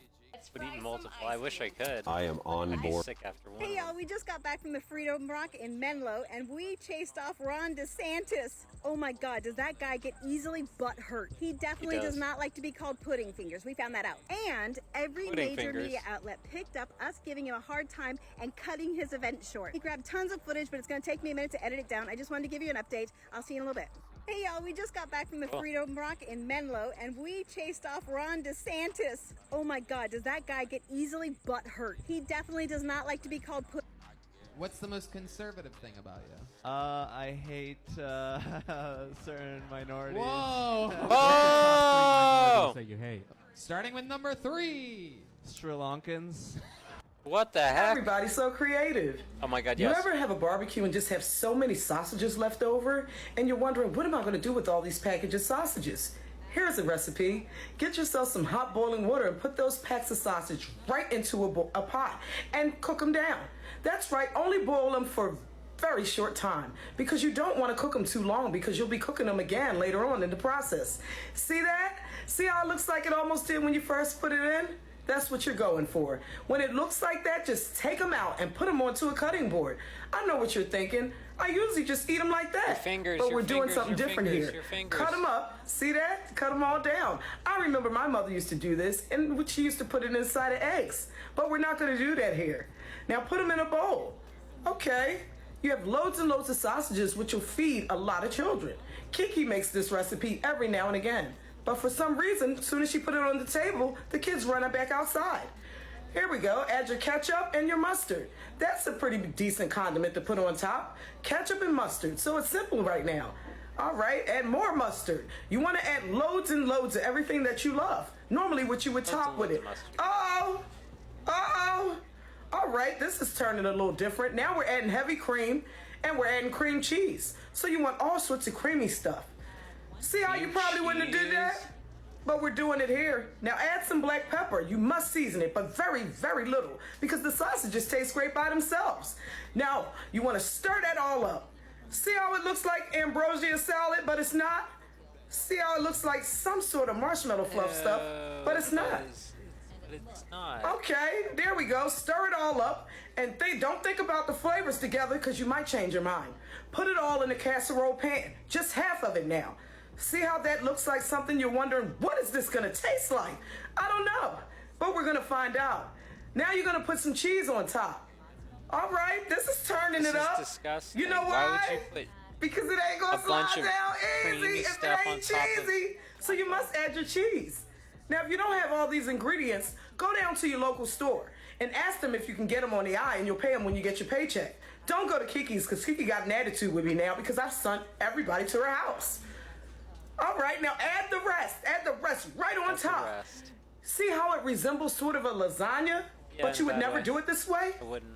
Would eat multiple. I wish I could. I am on board. Sick after one. Hey y'all, we just got back from the Freedom Rock in Menlo and we chased off Ron DeSantis. Oh my god, does that guy get easily butt hurt? He definitely does not like to be called pudding fingers. We found that out. And every major media outlet picked up us giving him a hard time and cutting his event short. He grabbed tons of footage, but it's going to take me a minute to edit it down. I just wanted to give you an update. I'll see you in a little bit. Hey y'all, we just got back from the Freedom Rock in Menlo and we chased off Ron DeSantis. Oh my god, does that guy get easily butt hurt? He definitely does not like to be called pudding. What's the most conservative thing about you? I hate certain minorities. Whoa! Whoa! That you hate. Starting with number 3, Sri Lankans. What the heck? Everybody's so creative. Oh my god, You yes. ever have a barbecue and just have so many sausages left over, and you're wondering, what am I going to do with all these packages of sausages? Here's a recipe. Get yourself some hot boiling water and put those packs of sausage right into a pot and cook them down. That's right, only boil them for a very short time because you don't want to cook them too long because you'll be cooking them again later on in the process. See that? See how it looks like it almost did when you first put it in? That's what you're going for. When it looks like that, just take them out and put them onto a cutting board. I know what you're thinking. I usually just eat them like that. Your fingers, but your we're doing fingers, something your different fingers, here. your fingers. Cut them up. See that? Cut them all down. I remember my mother used to do this, and she used to put it inside of eggs. But we're not going to do that here. Now put them in a bowl. Okay. You have loads and loads of sausages, which will feed a lot of children. Kiki makes this recipe every now and again. But for some reason, as soon as she put it on the table, the kids run it back outside. Here we go. Add your ketchup and your mustard. That's a pretty decent condiment to put on top. Ketchup and mustard. So it's simple right now. All right, add more mustard. You want to add loads and loads of everything that you love. Normally what you would top with it. Uh-oh. All right, this is turning a little different. Now we're adding heavy cream and we're adding cream cheese. So you want all sorts of creamy stuff. See how you probably wouldn't have did that? But we're doing it here. Now add some black pepper. You must season it, but very, very little because the sausages taste great by themselves. Now, you want to stir that all up. See how it looks like ambrosia salad, but it's not? See how it looks like some sort of marshmallow fluff stuff, but it's not. But it's not. Okay, there we go. Stir it all up, and don't think about the flavors together because you might change your mind. Put it all in a casserole pan, just half of it now. See how that looks like something you're wondering, what is this gonna taste like? I don't know, but we're gonna find out. Now you're gonna put some cheese on top. All right, this is turning it up. Disgusting. You know why? Why would you put because it ain't gonna slide down easy if it ain't cheesy. So you must add your cheese. Now, if you don't have all these ingredients, go down to your local store and ask them if you can get them on the eye, and you'll pay them when you get your paycheck. Don't go to Kiki's, because Kiki got an attitude with me now because I've sent everybody to her house. All right, now add the rest. Add the rest right on top. See how it resembles sort of a lasagna, but you would never do it this way? I wouldn't.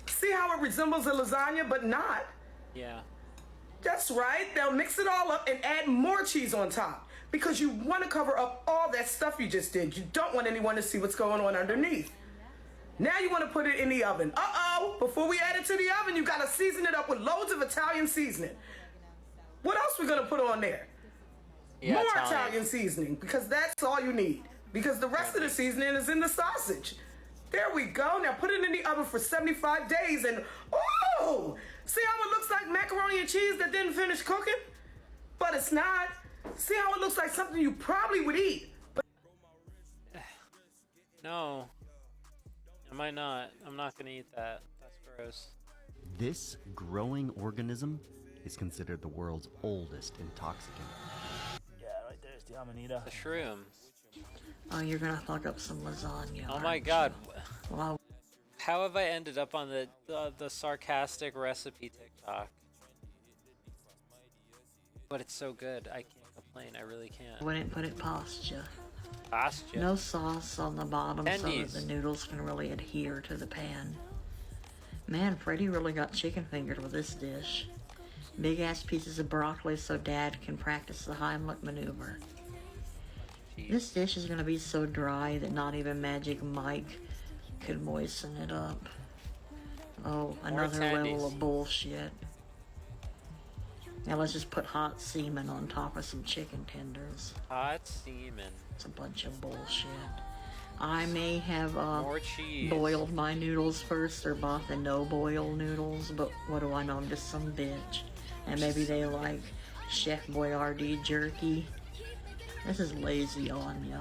See how it resembles a lasagna, but not? Yeah. That's right. Now mix it all up and add more cheese on top because you want to cover up all that stuff you just did. You don't want anyone to see what's going on underneath. Now you want to put it in the oven. Uh-oh, before we add it to the oven, you got to season it up with loads of Italian seasoning. What else we going to put on there? Yeah, more Italian seasoning, because that's all you need. Because the rest of the seasoning is in the sausage. There we go. Now put it in the oven for 75 days and, oh! See how it looks like macaroni and cheese that didn't finish cooking? But it's not. See how it looks like something you probably would eat. But No. I might not. I'm not gonna eat that. That's gross. This growing organism is considered the world's oldest intoxicant. Yeah, right there's the Amanita. The shroom. Oh, you're gonna fuck up some lasagna. Oh my aren't god. you? Well, How have I ended up on the sarcastic recipe TikTok? But it's so good. I can't complain. I really can't. I wouldn't put it past you. Past you. No sauce on the bottom so that Pennies. the noodles can really adhere to the pan. Man, Freddy really got chicken fingered with this dish. Big ass pieces of broccoli so Dad can practice the Heimlich maneuver. This dish is gonna be so dry that not even Magic Mike could moisten it up. Oh, another level of bullshit. Now let's just put hot semen on top of some chicken tenders. Hot semen. It's a bunch of bullshit. I may have More cheese. boiled my noodles first or bought the no-boil noodles, but what do I know? I'm just some bitch. And maybe they like Chef Boyardee jerky. This is lazy on ya.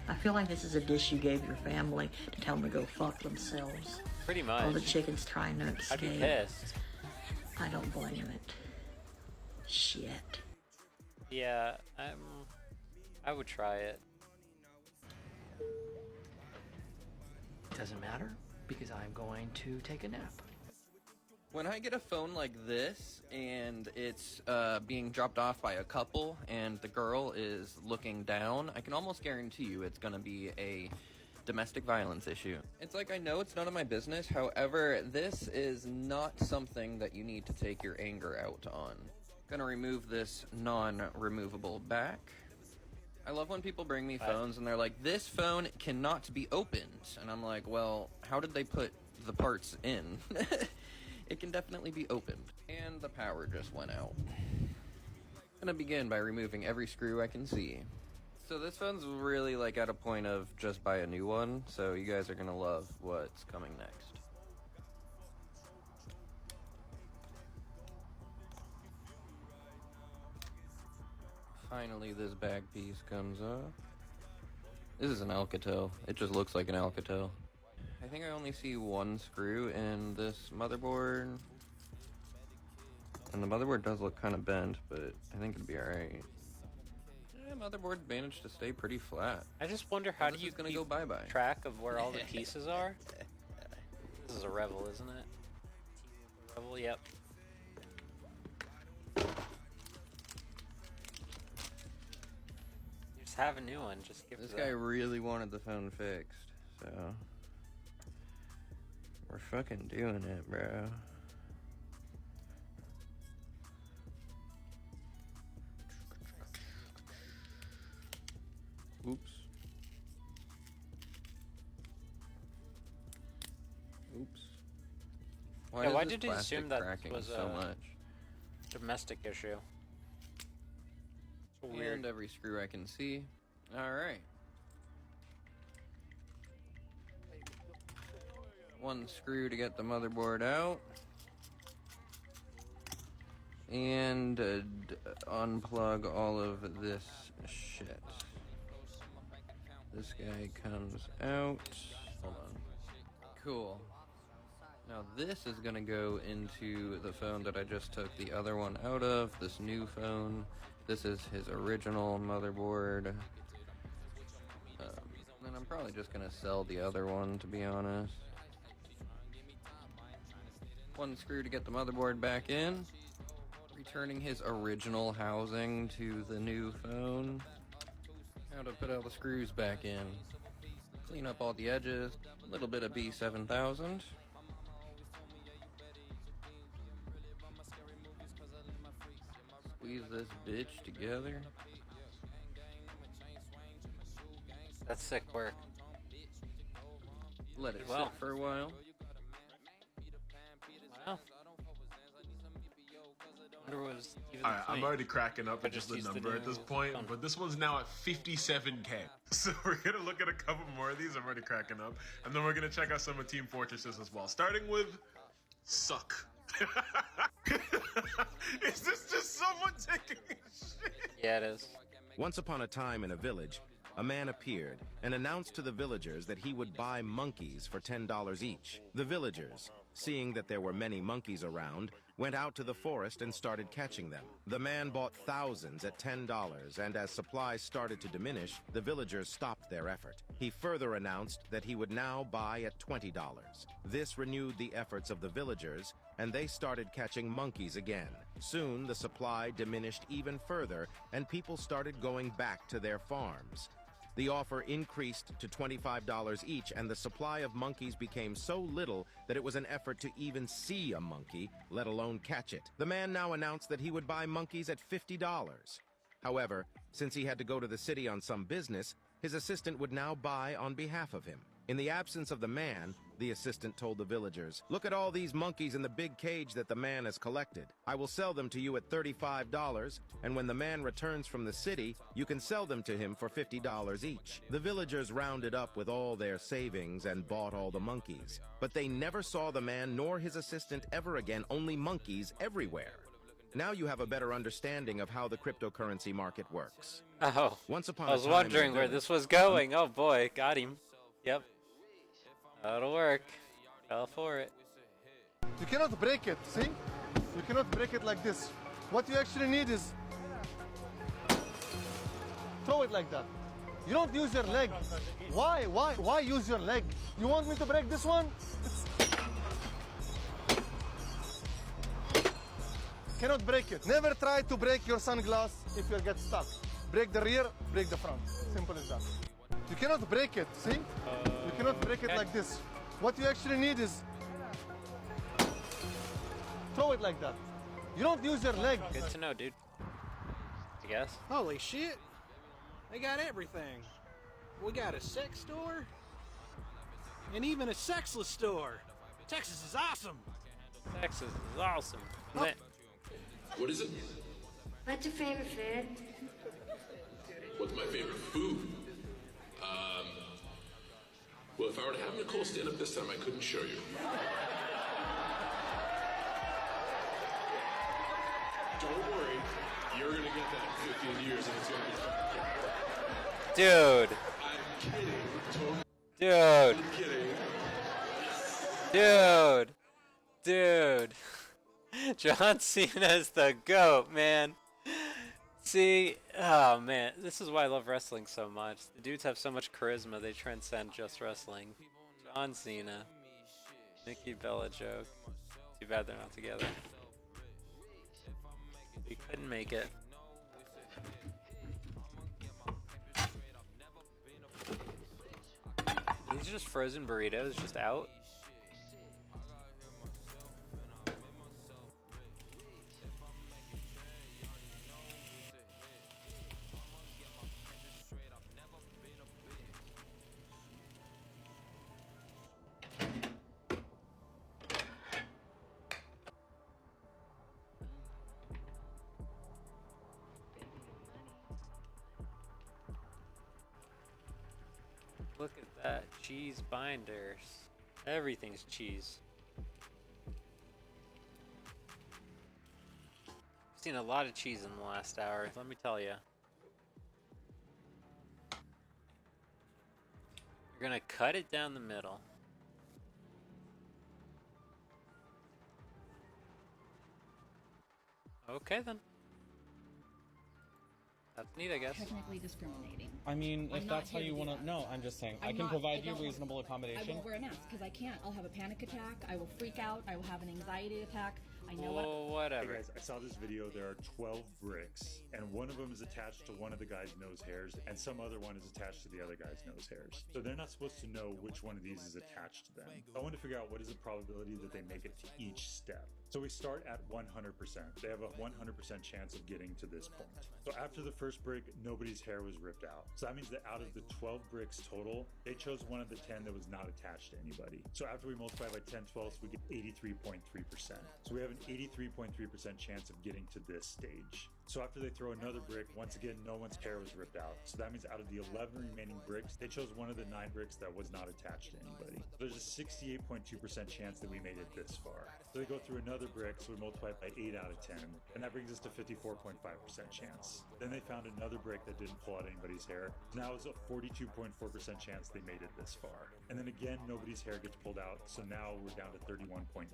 I feel like this is a dish you gave your family to tell them to go fuck themselves. Pretty much. All the chicken's trying to escape. I'd be pissed. I don't blame it. Shit. Yeah, I would try it. Doesn't matter, because I'm going to take a nap. When I get a phone like this and it's being dropped off by a couple and the girl is looking down, I can almost guarantee you it's going to be a domestic violence issue. It's like, I know it's none of my business, however, this is not something that you need to take your anger out on. Gonna remove this non-removable back. I love when people bring me phones and they're like, this phone cannot be opened. And I'm like, well, how did they put the parts in? It can definitely be opened. And the power just went out. I'm gonna begin by removing every screw I can see. So this phone's really like at a point of just buy a new one, so you guys are gonna love what's coming next. Finally, this back piece comes up. This is an Alcatel. It just looks like an Alcatel. I think I only see one screw in this motherboard. And the motherboard does look kind of bent, but I think it'll be alright. Yeah, motherboard managed to stay pretty flat. I just wonder how do you gonna keep go bye-bye. track of where all the pieces are? This is a Revel, isn't it? Revel, yep. You just have a new one, just give This it guy that. really wanted the phone fixed, so we're fucking doing it, bro. Oops. Oops. Why, Yeah, why is this did you assume plastic that cracking was so a much? domestic issue? And every screw I can see. Alright. One screw to get the motherboard out. And unplug all of this shit. This guy comes out. Hold on. Cool. Now this is gonna go into the phone that I just took the other one out of, this new phone. This is his original motherboard. And I'm probably just gonna sell the other one, to be honest. One screw to get the motherboard back in. Returning his original housing to the new phone. Now to put all the screws back in. Clean up all the edges. A little bit of B7000. Squeeze this bitch together. That's sick work. Let it Well. sit for a while. Wow. Wonder what was even Alright, the I'm point. already cracking up I at just the used number at this new point, phone. but this one's now at 57K. So we're gonna look at a couple more of these. I'm already cracking up. And then we're gonna check out some of Team Fortress's as well. Starting with Suck. Is this just someone taking a shit? Yeah, it is. Once upon a time in a village, a man appeared and announced to the villagers that he would buy monkeys for $10 each. The villagers, seeing that there were many monkeys around, went out to the forest and started catching them. The man bought thousands at $10, and as supplies started to diminish, the villagers stopped their effort. He further announced that he would now buy at $20. This renewed the efforts of the villagers, and they started catching monkeys again. Soon, the supply diminished even further, and people started going back to their farms. The offer increased to $25 each, and the supply of monkeys became so little that it was an effort to even see a monkey, let alone catch it. The man now announced that he would buy monkeys at $50. However, since he had to go to the city on some business, his assistant would now buy on behalf of him. In the absence of the man, the assistant told the villagers, "Look at all these monkeys in the big cage that the man has collected. I will sell them to you at $35, and when the man returns from the city, you can sell them to him for $50 each." The villagers rounded up with all their savings and bought all the monkeys. But they never saw the man nor his assistant ever again, only monkeys everywhere. Now you have a better understanding of how the cryptocurrency market works. Oh, Once upon I was a time in a wondering where village- this was going. Oh boy, got him. Yep. That'll work. Fell for it. You cannot break it, see? You cannot break it like this. What you actually need is throw it like that. You don't use your leg. Why use your leg? You want me to break this one? Cannot break it. Never try to break your sunglass if you get stuck. Break the rear, break the front. Simple as that. You cannot break it, see? You cannot break it like this. What you actually need is throw it like that. You don't use your leg. Good to know, dude. I guess. Holy shit! They got everything. We got a sex store, and even a sexless store. Texas is awesome. Texas is awesome. Oh. What is it? What's your favorite food? What's my favorite food? Well, if I were to have Nicole stand up this time, I couldn't show you. Don't worry, you're gonna get that in 15 years, and it's gonna be. Dude. I'm kidding. Dude. I'm kidding. Dude. John Cena's the GOAT, man. See, oh man, this is why I love wrestling so much. The dudes have so much charisma, they transcend just wrestling. John Cena, Nikki Bella joke. Too bad they're not together. We couldn't make it. These are just frozen burritos, just out. look at that. Cheese binders. Everything's cheese. I've seen a lot of cheese in the last hour, let me tell you. You're gonna cut it down the middle. Okay then. That's neat, I guess. Technically discriminating. I mean, I'm if not that's how here to you do want to... that. No, I'm just saying. I I'm can not- provide I you don't- reasonable I accommodation. won't wear a mask because I can't. I'll have a panic attack. I will freak out. I will have an anxiety attack. I know whatever. Hey guys, I saw this video. There are 12 bricks, and one of them is attached to one of the guy's nose hairs, and some other one is attached to the other guy's nose hairs. So they're not supposed to know which one of these is attached to them. I want to figure out what is the probability that they make it to each step. So we start at 100%. They have a 100% chance of getting to this point. So after the first brick, nobody's hair was ripped out. So that means that out of the 12 bricks total, they chose one of the 10 that was not attached to anybody. So after we multiply by 10 twelfths, we get 83.3%. So we have an 83.3% chance of getting to this stage. So after they throw another brick, once again, no one's hair was ripped out. So that means out of the 11 remaining bricks, they chose one of the 9 bricks that was not attached to anybody. So there's a 68.2% chance that we made it this far. So they go through another brick, so we multiply it by 8 out of 10, and that brings us to 54.5% chance. Then they found another brick that didn't pull out anybody's hair. Now it's a 42.4% chance they made it this far. And then again, nobody's hair gets pulled out, so now we're down to 31.8%.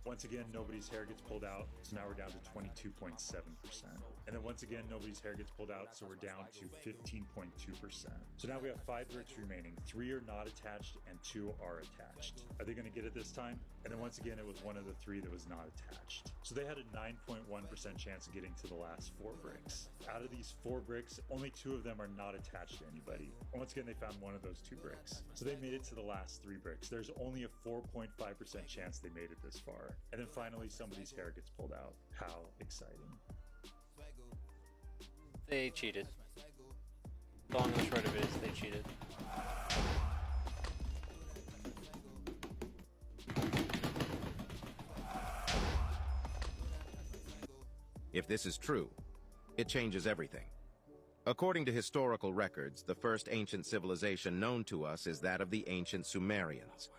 Once again, nobody's hair gets pulled out, so now we're down to 22.7%. And then once again, nobody's hair gets pulled out, so we're down to 15.2%. So now we have 5 bricks remaining. 3 are not attached and 2 are attached. Are they going to get it this time? And then once again, it was one of the 3 that was not attached. So they had a 9.1% chance of getting to the last 4 bricks. Out of these 4 bricks, only 2 of them are not attached to anybody. And once again, they found one of those 2 bricks. So they made it to the last 3 bricks. There's only a 4.5% chance they made it this far. And then finally, somebody's hair gets pulled out. How exciting. They cheated. The long and short of it is they cheated. If this is true, it changes everything. According to historical records, the first ancient civilization known to us is that of the ancient Sumerians.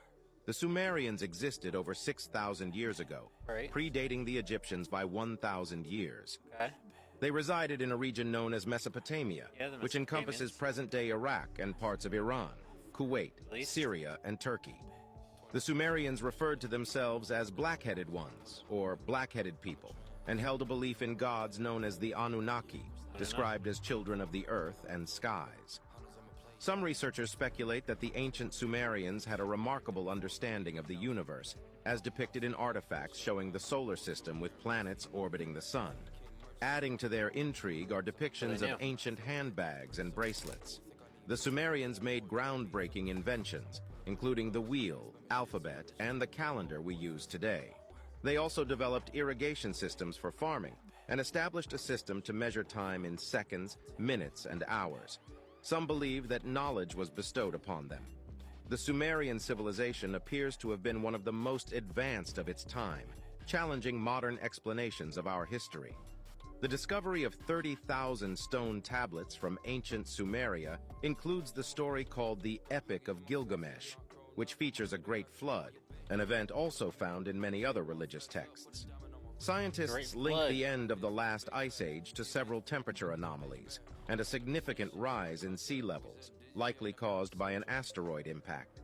The Sumerians existed over 6,000 years ago, predating the Egyptians by 1,000 years. Okay. They resided in a region known as Mesopotamia, which encompasses present-day Iraq and parts of Iran, Kuwait, Syria, and Turkey. The Sumerians referred to themselves as black-headed ones, or black-headed people, and held a belief in gods known as the Anunnaki, described as children of the earth and skies. Some researchers speculate that the ancient Sumerians had a remarkable understanding of the universe, as depicted in artifacts showing the solar system with planets orbiting the sun. Adding to their intrigue are depictions of ancient handbags and bracelets. The Sumerians made groundbreaking inventions, including the wheel, alphabet, and the calendar we use today. They also developed irrigation systems for farming and established a system to measure time in seconds, minutes, and hours. Some believe that knowledge was bestowed upon them. The Sumerian civilization appears to have been one of the most advanced of its time, challenging modern explanations of our history. The discovery of 30,000 stone tablets from ancient Sumeria includes the story called the Epic of Gilgamesh, which features a great flood, an event also found in many other religious texts. Scientists link the end of the last ice age to several temperature anomalies and a significant rise in sea levels, likely caused by an asteroid impact.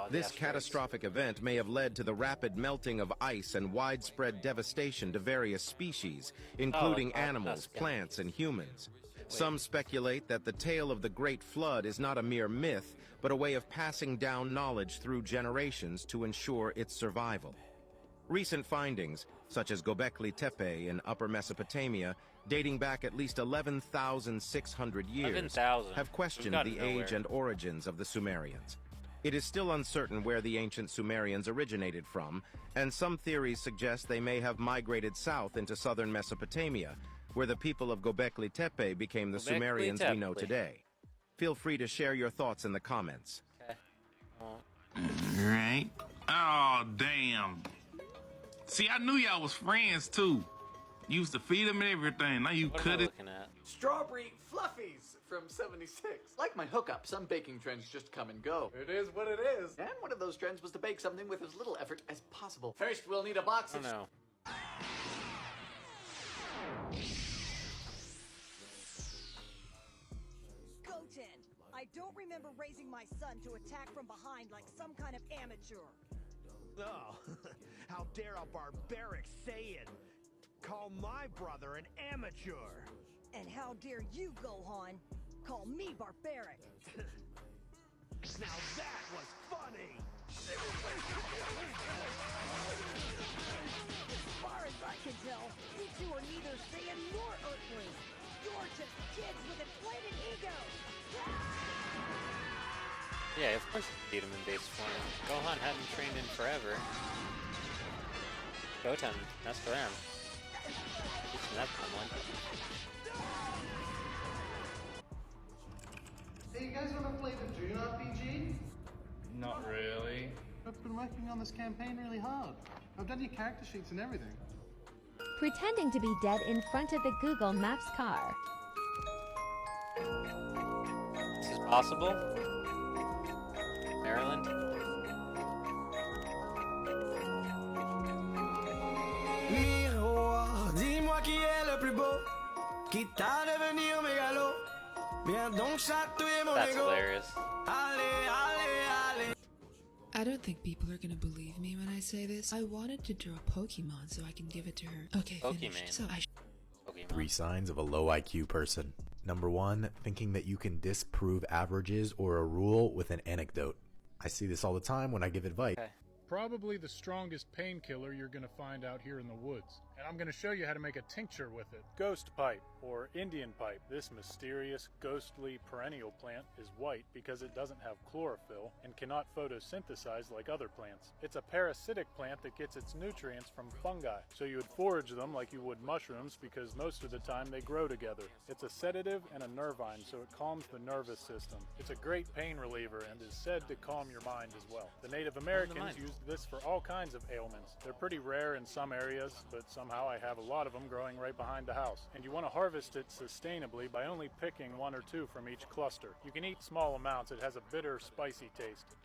This catastrophic event may have led to the rapid melting of ice and widespread devastation to various species, including animals, plants, and humans. Some speculate that the tale of the Great Flood is not a mere myth, but a way of passing down knowledge through generations to ensure its survival. Recent findings, such as Göbekli Tepe in Upper Mesopotamia, dating back at least 11,600 years, have questioned the age and origins of the Sumerians. It is still uncertain where the ancient Sumerians originated from, and some theories suggest they may have migrated south into southern Mesopotamia, where the people of Göbekli Tepe became the Sumerians we know today. Feel free to share your thoughts in the comments. Right. Oh, damn. See, I knew y'all was friends, too. You used to feed them and everything. Now you cut it. Strawberry fluffies. from 76. Like my hookup, some baking trends just come and go. It is what it is. And one of those trends was to bake something with as little effort as possible. First, we'll need a box of... Oh no. Goten, I don't remember raising my son to attack from behind like some kind of amateur. Oh, how dare a barbaric Saiyan call my brother an amateur? And how dare you, Gohan, call me barbaric? Now that was funny! As far as I can tell, you two are neither Saiyan nor Earthlings. You're just kids with inflated egos. Yeah, of course you beat him in base form. Gohan hadn't trained in forever. Goten, that's for him. Teaching that someone. Hey, you guys want to play the Dune RPG? Not really. I've been working on this campaign really hard. I've done your character sheets and everything. Pretending to be dead in front of the Google Maps car. This is possible? Maryland? Miroir, dis-moi qui est le plus beau, quitte à devenir mégalo. Viens donc chatouiller mon That's ego. hilarious. Allez, allez, allez. I don't think people are gonna believe me when I say this. I wanted to draw Pokemon so I can give it to her. Okay, finished. So I 3 signs of a low IQ person. Number 1, thinking that you can disprove averages or a rule with an anecdote. I see this all the time when I give advice. Probably the strongest painkiller you're going to find out here in the woods. And I'm going to show you how to make a tincture with it. Ghost pipe, or Indian pipe. This mysterious, ghostly perennial plant is white because it doesn't have chlorophyll and cannot photosynthesize like other plants. It's a parasitic plant that gets its nutrients from fungi. So you would forage them like you would mushrooms because most of the time they grow together. It's a sedative and a nervine, so it calms the nervous system. It's a great pain reliever and is said to calm your mind as well. The Native Americans used this for all kinds of ailments. They're pretty rare in some areas, but somehow I have a lot of them growing right behind the house. And you want to harvest it sustainably by only picking 1 or 2 from each cluster. You can eat small amounts. It has a bitter, spicy taste.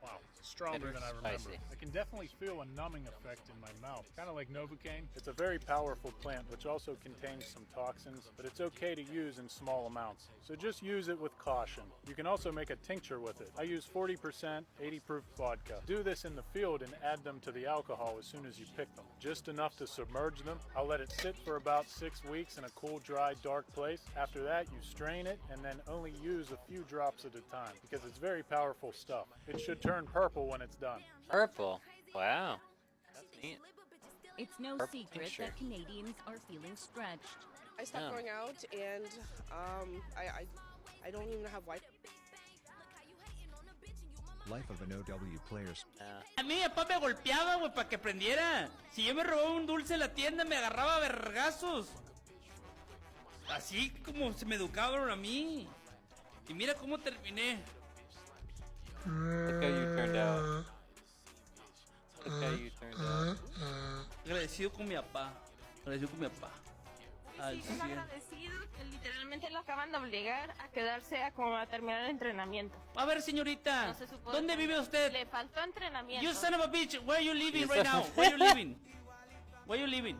Wow, stronger than I remember. Spicy. I can definitely feel a numbing effect in my mouth, kind of like Novocaine. It's a very powerful plant which also contains some toxins, but it's okay to use in small amounts. So just use it with caution. You can also make a tincture with it. I use 40% 80 proof vodka. Do this in the field and add them to the alcohol as soon as you pick them. Just enough to submerge them. I'll let it sit for about 6 weeks in a cool, dry, dark place. After that, you strain it and then only use a few drops at a time because it's very powerful stuff. It should turn purple when it's done. Purple? Wow. That's neat. It's no Purple secret tincture. that Canadians are feeling stretched. I stopped Yeah. going out, and I don't even have Wi-Fi. Life of an OW player. A mí mi papá me golpeaba, güey, para que aprendiera. Si yo me robaba un dulce en la tienda, me agarraba a vergazos. Así como se me educaron a mí. Y mira cómo terminé. Look how you turned out. Look how you turned out. Agradecido con mi papá. Agradecido con mi papá. Al Es 100. agradecido que literalmente lo acaban de obligar a quedarse a terminar el entrenamiento. A ver, señorita, No se supone ¿dónde que- vive usted? Le faltó entrenamiento. You son of a bitch, where are you living You right son- now? Where are you living? Where are you living?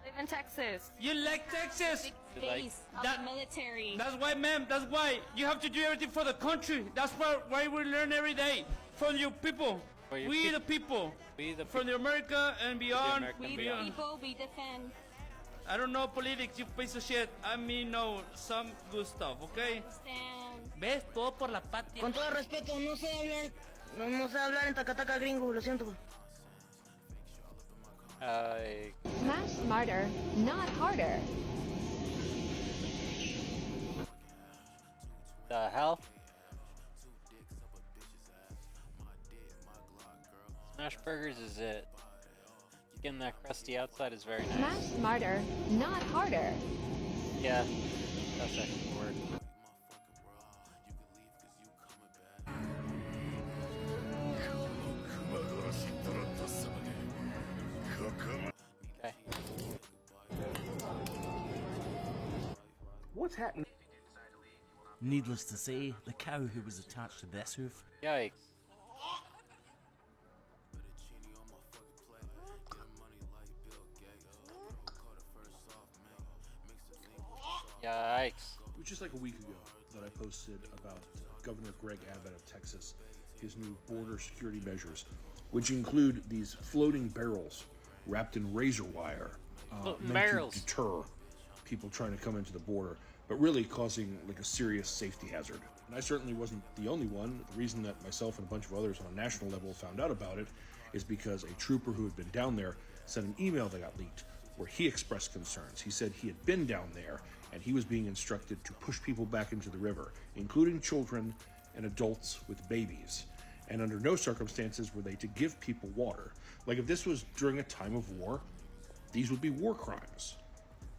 Live in Texas. You like Texas? Base of the military. That's why, ma'am, that's why. You have to do everything for the country. That's why we learn every day. From your people. For your We peop- the people. We the From the America and beyond. America We the beyond. people, we defend. I don't know politics, you piece of shit. I mean, no, some good stuff, okay? Stand. ¿Ves? Todo por la patria. Con todo respeto, no sé hablar, no sé hablar en tacataca gringo, lo siento. Smash smarter, not harder. The hell? Smash burgers is it. Getting that crusty outside is very nice. Smash smarter, not harder. Yeah, that's actually word. Okay. What's happening? Needless to say, the cow who was attached to this hoof. Yikes. Yikes. It was just like a week ago that I posted about Governor Greg Abbott of Texas, his new border security measures, which include these floating barrels wrapped in razor wire, meant to deter people trying to come into the border, but really causing like a serious safety hazard. And I certainly wasn't the only one. The reason that myself and a bunch of others on a national level found out about it is because a trooper who had been down there sent an email that got leaked where he expressed concerns. He said he had been down there and he was being instructed to push people back into the river, including children and adults with babies. And under no circumstances were they to give people water. Like if this was during a time of war, these would be war crimes.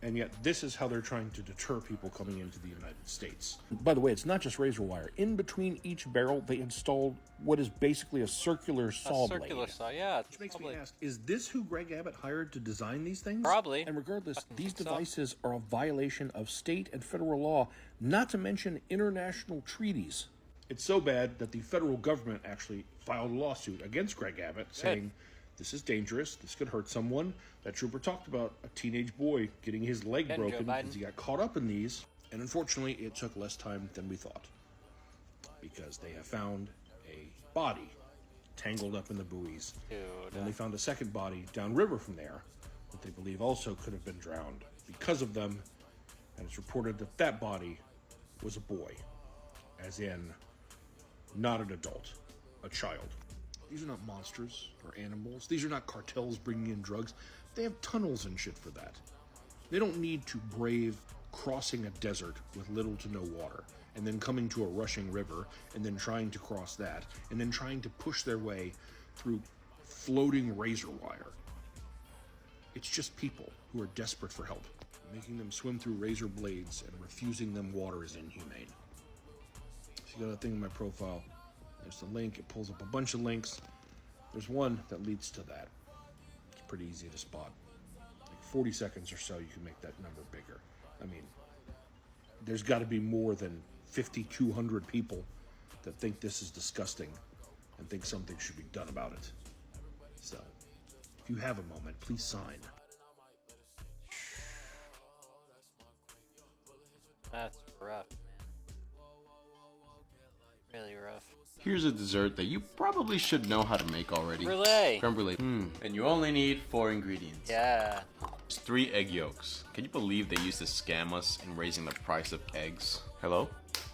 And yet this is how they're trying to deter people coming into the United States. By the way, it's not just razor wire. In between each barrel, they installed what is basically a circular saw blade. Circular saw, yeah. Which makes me ask, is this who Greg Abbott hired to design these things? Probably. And regardless, these devices are a violation of state and federal law, not to mention international treaties. It's so bad that the federal government actually filed a lawsuit against Greg Abbott saying, this is dangerous, this could hurt someone. That trooper talked about a teenage boy getting his leg broken because he got caught up in these. And unfortunately, it took less time than we thought, because they have found a body tangled up in the buoys. And they found a second body downriver from there that they believe also could have been drowned because of them. And it's reported that that body was a boy, as in not an adult, a child. These are not monsters or animals. These are not cartels bringing in drugs. They have tunnels and shit for that. They don't need to brave crossing a desert with little to no water, and then coming to a rushing river, and then trying to cross that, and then trying to push their way through floating razor wire. It's just people who are desperate for help. Making them swim through razor blades and refusing them water is inhumane. So you got a thing in my profile. There's the link. It pulls up a bunch of links. There's one that leads to that. It's pretty easy to spot. Like 40 seconds or so, you can make that number bigger. I mean, there's got to be more than 5,200 people that think this is disgusting and think something should be done about it. So, if you have a moment, please sign. That's rough, man. Really rough. Here's a dessert that you probably should know how to make already. Brulee. Creme brulee. And you only need 4 ingredients. Yeah. It's 3 egg yolks. Can you believe they used to scam us in raising the price of eggs? Hello?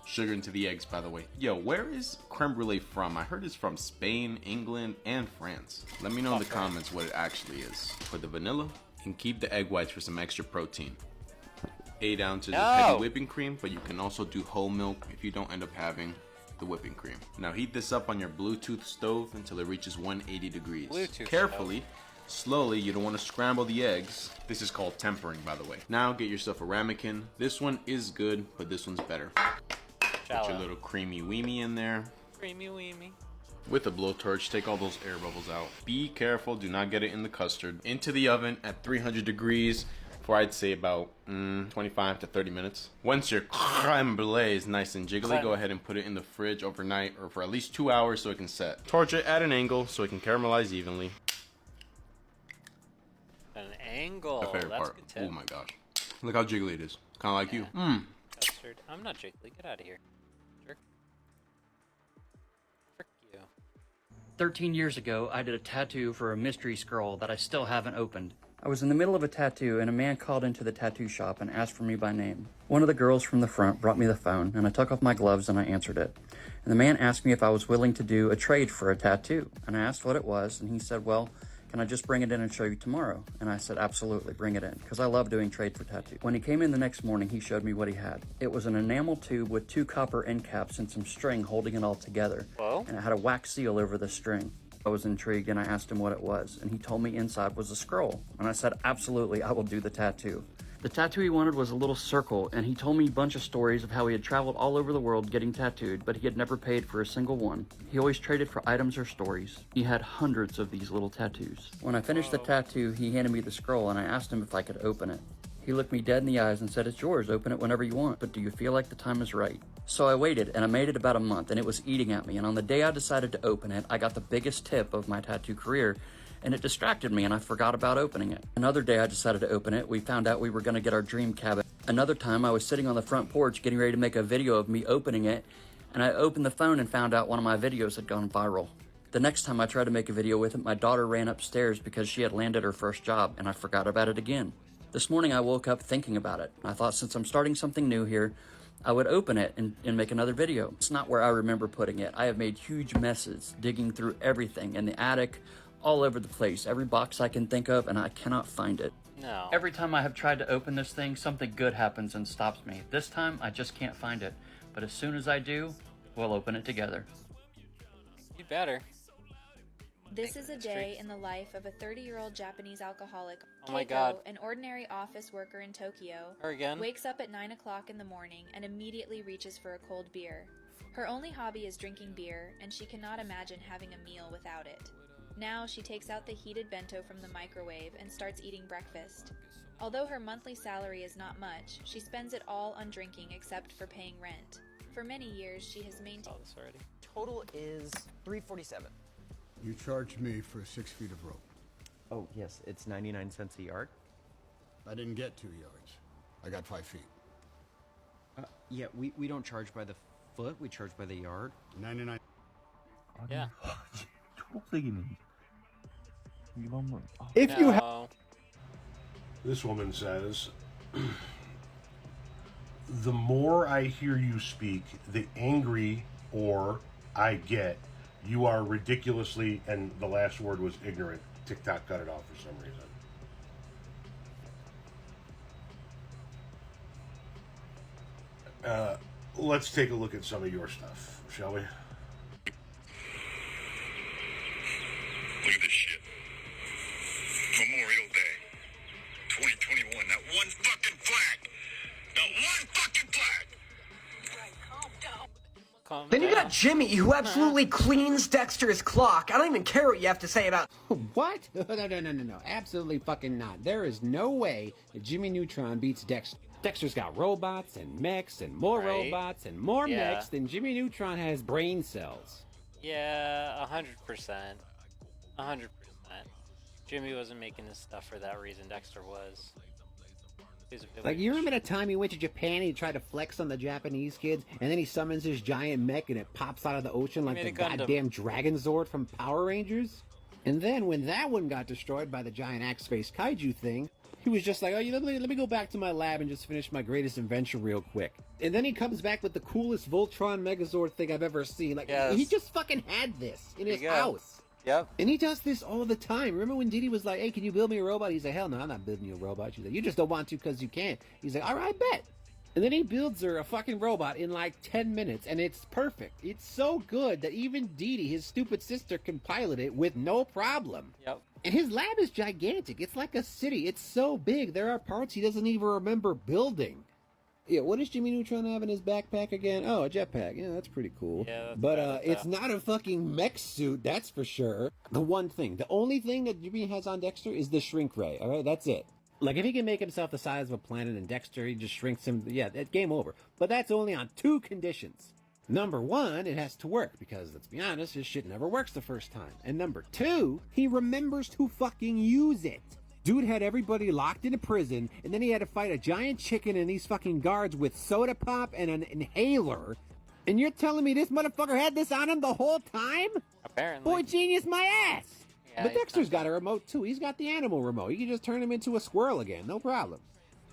Sugar into the eggs, by the way. Yo, where is creme brulee from? I heard it's from Spain, England, and France. Let me know in the comments what it actually is. Put the vanilla and keep the egg whites for some extra protein. 8 ounces of heavy whipping cream, but you can also do whole milk if you don't end up having the whipping cream. Now heat this up on your Bluetooth stove until it reaches 180 degrees. Carefully, slowly, you don't want to scramble the eggs. This is called tempering, by the way. Now get yourself a ramekin. This one is good, but this one's better. Put your little creamy weemy in there. Creamy weemy. With a blowtorch, take all those air bubbles out. Be careful, do not get it in the custard. Into the oven at 300 degrees for I'd say about 25 to 30 minutes. Once your creme brulee is nice and jiggly, go ahead and put it in the fridge overnight or for at least 2 hours so it can set. Torch it at an angle so it can caramelize evenly. An angle. My favorite That's part. a good tip. Oh my gosh. Look how jiggly it is. Kind of like you. Custard. I'm not jiggly. Get out of here. Jerk. Frick you. 13 years ago, I did a tattoo for a mystery scroll that I still haven't opened. I was in the middle of a tattoo and a man called into the tattoo shop and asked for me by name. One of the girls from the front brought me the phone and I took off my gloves and I answered it. And the man asked me if I was willing to do a trade for a tattoo. And I asked what it was and he said, well, can I just bring it in and show you tomorrow? And I said, absolutely, bring it in, because I love doing trade for tattoos. When he came in the next morning, he showed me what he had. It was an enamel tube with 2 copper end caps and some string holding it all together. Whoa. And it had a wax seal over the string. I was intrigued and I asked him what it was, and he told me inside was a scroll. And I said, absolutely, I will do the tattoo. The tattoo he wanted was a little circle, and he told me a bunch of stories of how he had traveled all over the world getting tattooed, but he had never paid for a single one. He always traded for items or stories. He had hundreds of these little tattoos. When I finished the tattoo, he handed me the scroll, and I asked him if I could open it. He looked me dead in the eyes and said, "It's yours, open it whenever you want, but do you feel like the time is right?" So I waited, and I made it about a month, and it was eating at me, and on the day I decided to open it, I got the biggest tip of my tattoo career, and it distracted me, and I forgot about opening it. Another day I decided to open it, we found out we were gonna get our dream cabin. Another time I was sitting on the front porch getting ready to make a video of me opening it, and I opened the phone and found out one of my videos had gone viral. The next time I tried to make a video with it, my daughter ran upstairs because she had landed her first job, and I forgot about it again. This morning I woke up thinking about it. I thought since I'm starting something new here, I would open it and make another video. It's not where I remember putting it. I have made huge messes, digging through everything in the attic, all over the place, every box I can think of, and I cannot find it. No. Every time I have tried to open this thing, something good happens and stops me. This time, I just can't find it. But as soon as I do, we'll open it together. You better. This is a day in the life of a 30-year-old Japanese alcoholic. Oh my Keiko, God. an ordinary office worker in Tokyo, Her again? wakes up at 9 o'clock in the morning and immediately reaches for a cold beer. Her only hobby is drinking beer, and she cannot imagine having a meal without it. Now she takes out the heated bento from the microwave and starts eating breakfast. Although her monthly salary is not much, she spends it all on drinking except for paying rent. For many years, she has maintained. Total is $347. You charged me for 6 feet of rope. Oh, yes, it's 99 cents a yard. I didn't get 2 yards. I got 5 feet. Yeah, we don't charge by the foot, we charge by the yard. 99. Yeah. If you have. This woman says, the more I hear you speak, the angry or I get. You are ridiculously, and the last word was ignorant. TikTok cut it off for some reason. Let's take a look at some of your stuff, shall we? Look at this shit. Memorial Day, 2021. That one fucking flag. That one fucking flag. Then you got Jimmy, who absolutely cleans Dexter's clock. I don't even care what you have to say about. What? No. Absolutely fucking not. There is no way that Jimmy Neutron beats Dexter. Dexter's got robots and mechs and more robots and more mechs than Jimmy Neutron has brain cells. Yeah, 100%. 100%. Jimmy wasn't making this stuff for that reason. Dexter was. Like, you remember the time he went to Japan and he tried to flex on the Japanese kids, and then he summons his giant mech and it pops out of the ocean like the goddamn Dragon Zord from Power Rangers? And then when that one got destroyed by the giant axe-face kaiju thing, he was just like, oh, let me go back to my lab and just finish my greatest invention real quick. And then he comes back with the coolest Voltron Megazord thing I've ever seen. Like, he just fucking had this in his house. Yep. And he does this all the time. Remember when Didi was like, hey, can you build me a robot? He's like, hell no, I'm not building you a robot. She's like, you just don't want to because you can't. He's like, all right, bet. And then he builds her a fucking robot in like 10 minutes, and it's perfect. It's so good that even Didi, his stupid sister, can pilot it with no problem. Yep. And his lab is gigantic. It's like a city. It's so big. There are parts he doesn't even remember building. Yeah, what does Jimmy Neutron have in his backpack again? Oh, a jetpack. Yeah, that's pretty cool. Yeah, but it's not a fucking mech suit, that's for sure. The only thing that Jimmy has on Dexter is the shrink ray, all right? That's it. Like, if he can make himself the size of a planet in Dexter, he just shrinks him. Yeah, that game over. But that's only on 2 conditions. Number 1, it has to work, because, let's be honest, his shit never works the first time. And number 2, he remembers to fucking use it. Dude had everybody locked in a prison, and then he had to fight a giant chicken and these fucking guards with soda pop and an inhaler. And you're telling me this motherfucker had this on him the whole time? Apparently. Boy, genius my ass! Yeah, but Dexter's got a remote too. He's got the animal remote. You can just turn him into a squirrel again, no problem.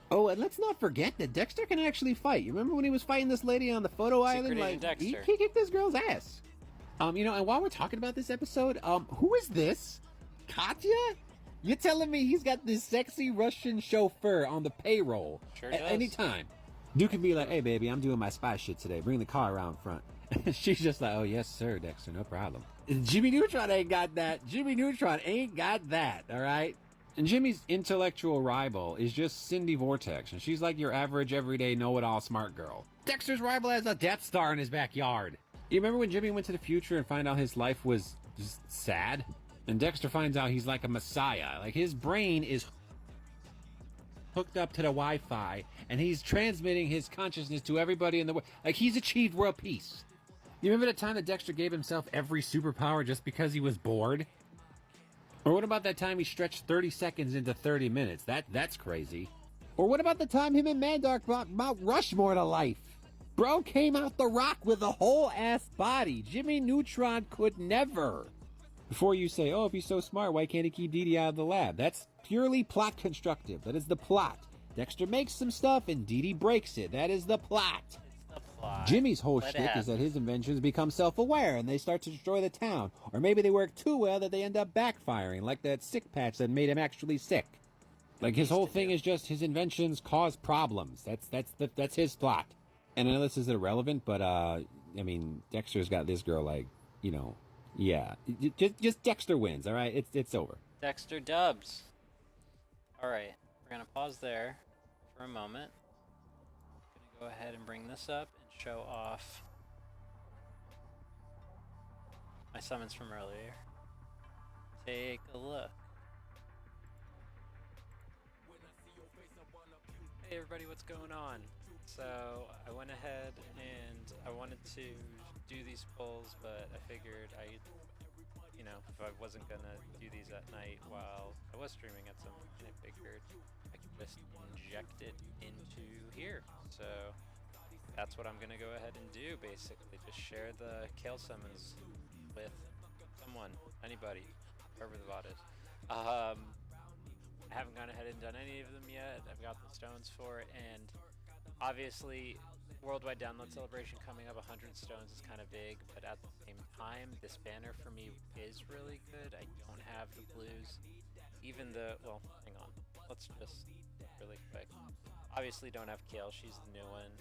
Oh, and let's not forget that Dexter can actually fight. You remember when he was fighting this lady on the photo island? Like, he kicked this girl's ass. And while we're talking about this episode, who is this? Katya? You're telling me he's got this sexy Russian chauffeur on the payroll at any time? Dude can be like, hey, baby, I'm doing my spy shit today. Bring the car around front. She's just like, oh, yes, sir, Dexter, no problem. Jimmy Neutron ain't got that. Jimmy Neutron ain't got that, all right? And Jimmy's intellectual rival is just Cindy Vortex, and she's like your average, everyday, know-it-all smart girl. Dexter's rival has a Death Star in his backyard. You remember when Jimmy went to the future and found out his life was just sad? And Dexter finds out he's like a messiah. Like, his brain is... hooked up to the Wi-Fi, and he's transmitting his consciousness to everybody in the world. Like, he's achieved world peace. You remember the time that Dexter gave himself every superpower just because he was bored? Or what about that time he stretched 30 seconds into 30 minutes? That's crazy. Or what about the time him and Mandark brought Mount Rushmore to life? Bro came out the rock with a whole ass body. Jimmy Neutron could never. Before you say, oh, if he's so smart, why can't he keep Dee Dee out of the lab? That's purely plot constructive. That is the plot. Dexter makes some stuff and Dee Dee breaks it. That is the plot. Jimmy's whole shtick is that his inventions become self-aware and they start to destroy the town. Or maybe they work too well that they end up backfiring, like that sick patch that made him actually sick. Like, his whole thing is just his inventions cause problems. That's his plot. And I know this is irrelevant, but, I mean, Dexter's got this girl, like, you know, yeah. Just Dexter wins, all right? It's over. Dexter dubs. All right, we're going to pause there for a moment. I'm going to go ahead and bring this up and show off my summons from earlier. Take a look. Hey everybody, what's going on? So I went ahead and I wanted to do these polls, but I figured you know, if I wasn't gonna do these at night while I was streaming at some point, I figured I could just inject it into here. So that's what I'm gonna go ahead and do, basically. Just share the Kale summons with someone, anybody, whoever the bot is. I haven't gone ahead and done any of them yet. I've got the stones for it, and obviously worldwide download celebration coming up. 100 stones is kind of big, but at the same time, this banner for me is really good. I don't have the blues, even the, well, hang on, let's just really quick. Obviously don't have Kale, she's the new one.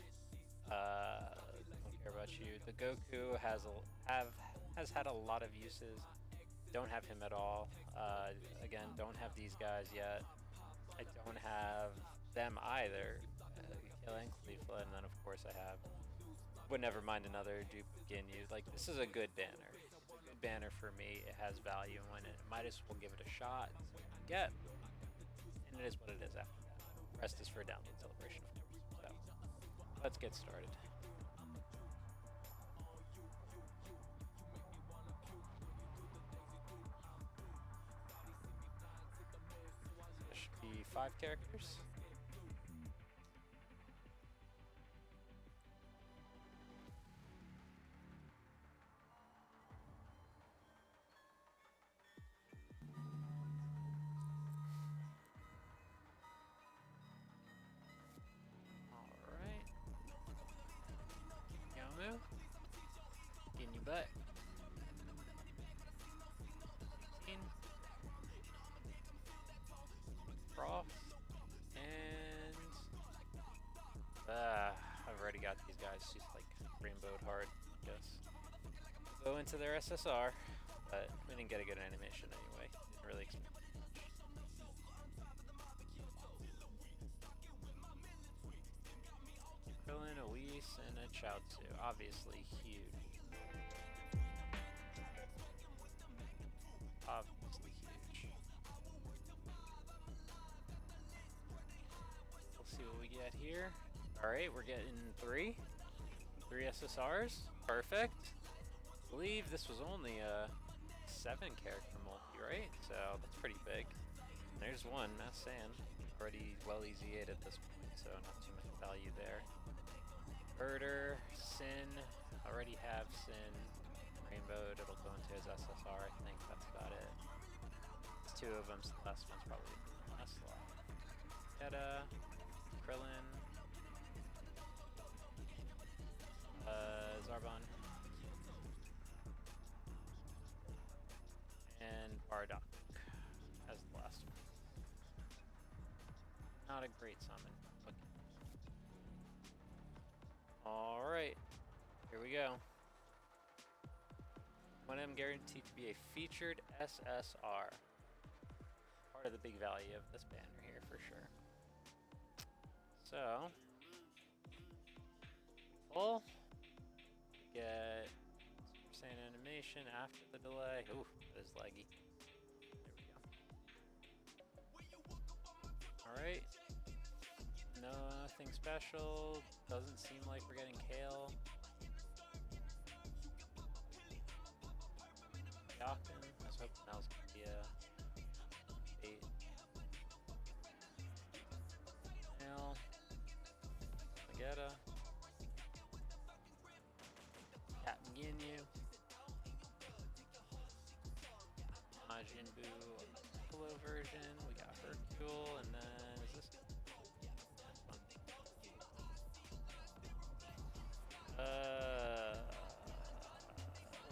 Don't care about you. The Goku has had a lot of uses. Don't have him at all. Again, don't have these guys yet. I don't have them either. Kale and Khalifa, and then of course I have. Would never mind another dupe Ginyu. Like, this is a good banner. It's a good banner for me. It has value in it. Might as well give it a shot and see what we get. And it is what it is after that. The rest is for a download celebration, of course. So let's get started. There should be 5 characters. Alright. Yamu. Ginyu butt. 16. Frost. And I've already got these guys. She's like rainbowed hard, I guess. Go into their SSR, but we didn't get a good animation anyway. Didn't really expect much. Krillin, a Whis, and a Chaozu. Obviously huge. Obviously huge. We'll see what we get here. Alright, we're getting 3 SSRs. Perfect. I believe this was only a 7 character multi, right? So that's pretty big. There's one, Mass Sand. Already well easy 8 at this point, so not too much value there. Herder, Sin, already have Sin. Rainbowed, it'll go into his SSR, I think that's about it. It's 2 of them, so the last one's probably the last slot. Keta, Krillin, Zarbon, and Bardock as the last one. Not a great summon. Alright, here we go. One of them guaranteed to be a featured SSR. Part of the big value of this banner here for sure. So, full. Get Super Saiyan animation after the delay. Ooh, that is laggy. There we go. Alright, anything special. Doesn't seem like we're getting Kale. Dokkan. I was hoping that was going to be a 8. Nail. Magetta. Captain Ginyu. Majin Buu Piccolo version. We got Hercule, and then is this?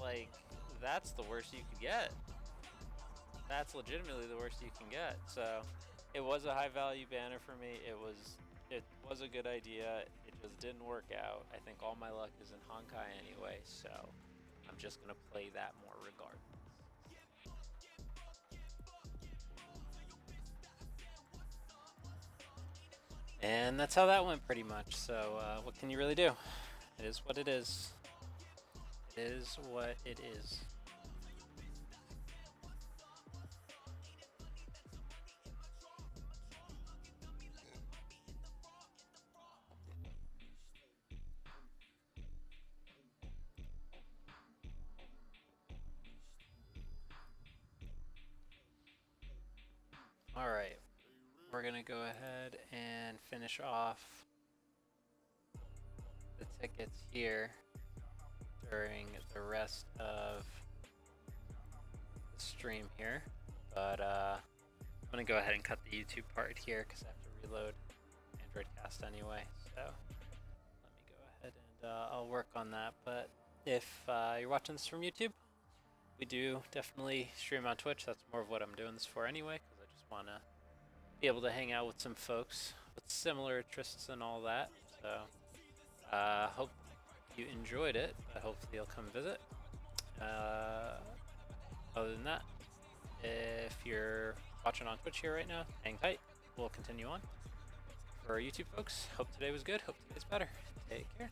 Like, that's the worst you could get. That's legitimately the worst you can get. So, it was a high value banner for me. It was a good idea. It just didn't work out. I think all my luck is in Honkai anyway, so I'm just gonna play that more regardless. And that's how that went pretty much. So what can you really do? It is what it is. It is what it is. All right. We're going to go ahead and finish off the tickets here during the rest of the stream here. But I'm going to go ahead and cut the YouTube part here because I have to reload Android Cast anyway. So let me go ahead and I'll work on that. But if you're watching this from YouTube, we do definitely stream on Twitch. That's more of what I'm doing this for anyway, because I just want to be able to hang out with some folks with similar interests and all that. So hope you enjoyed it, but hopefully you'll come visit. Other than that, if you're watching on Twitch here right now, hang tight. We'll continue on. For our YouTube folks, hope today was good. Hope today's better. Take care.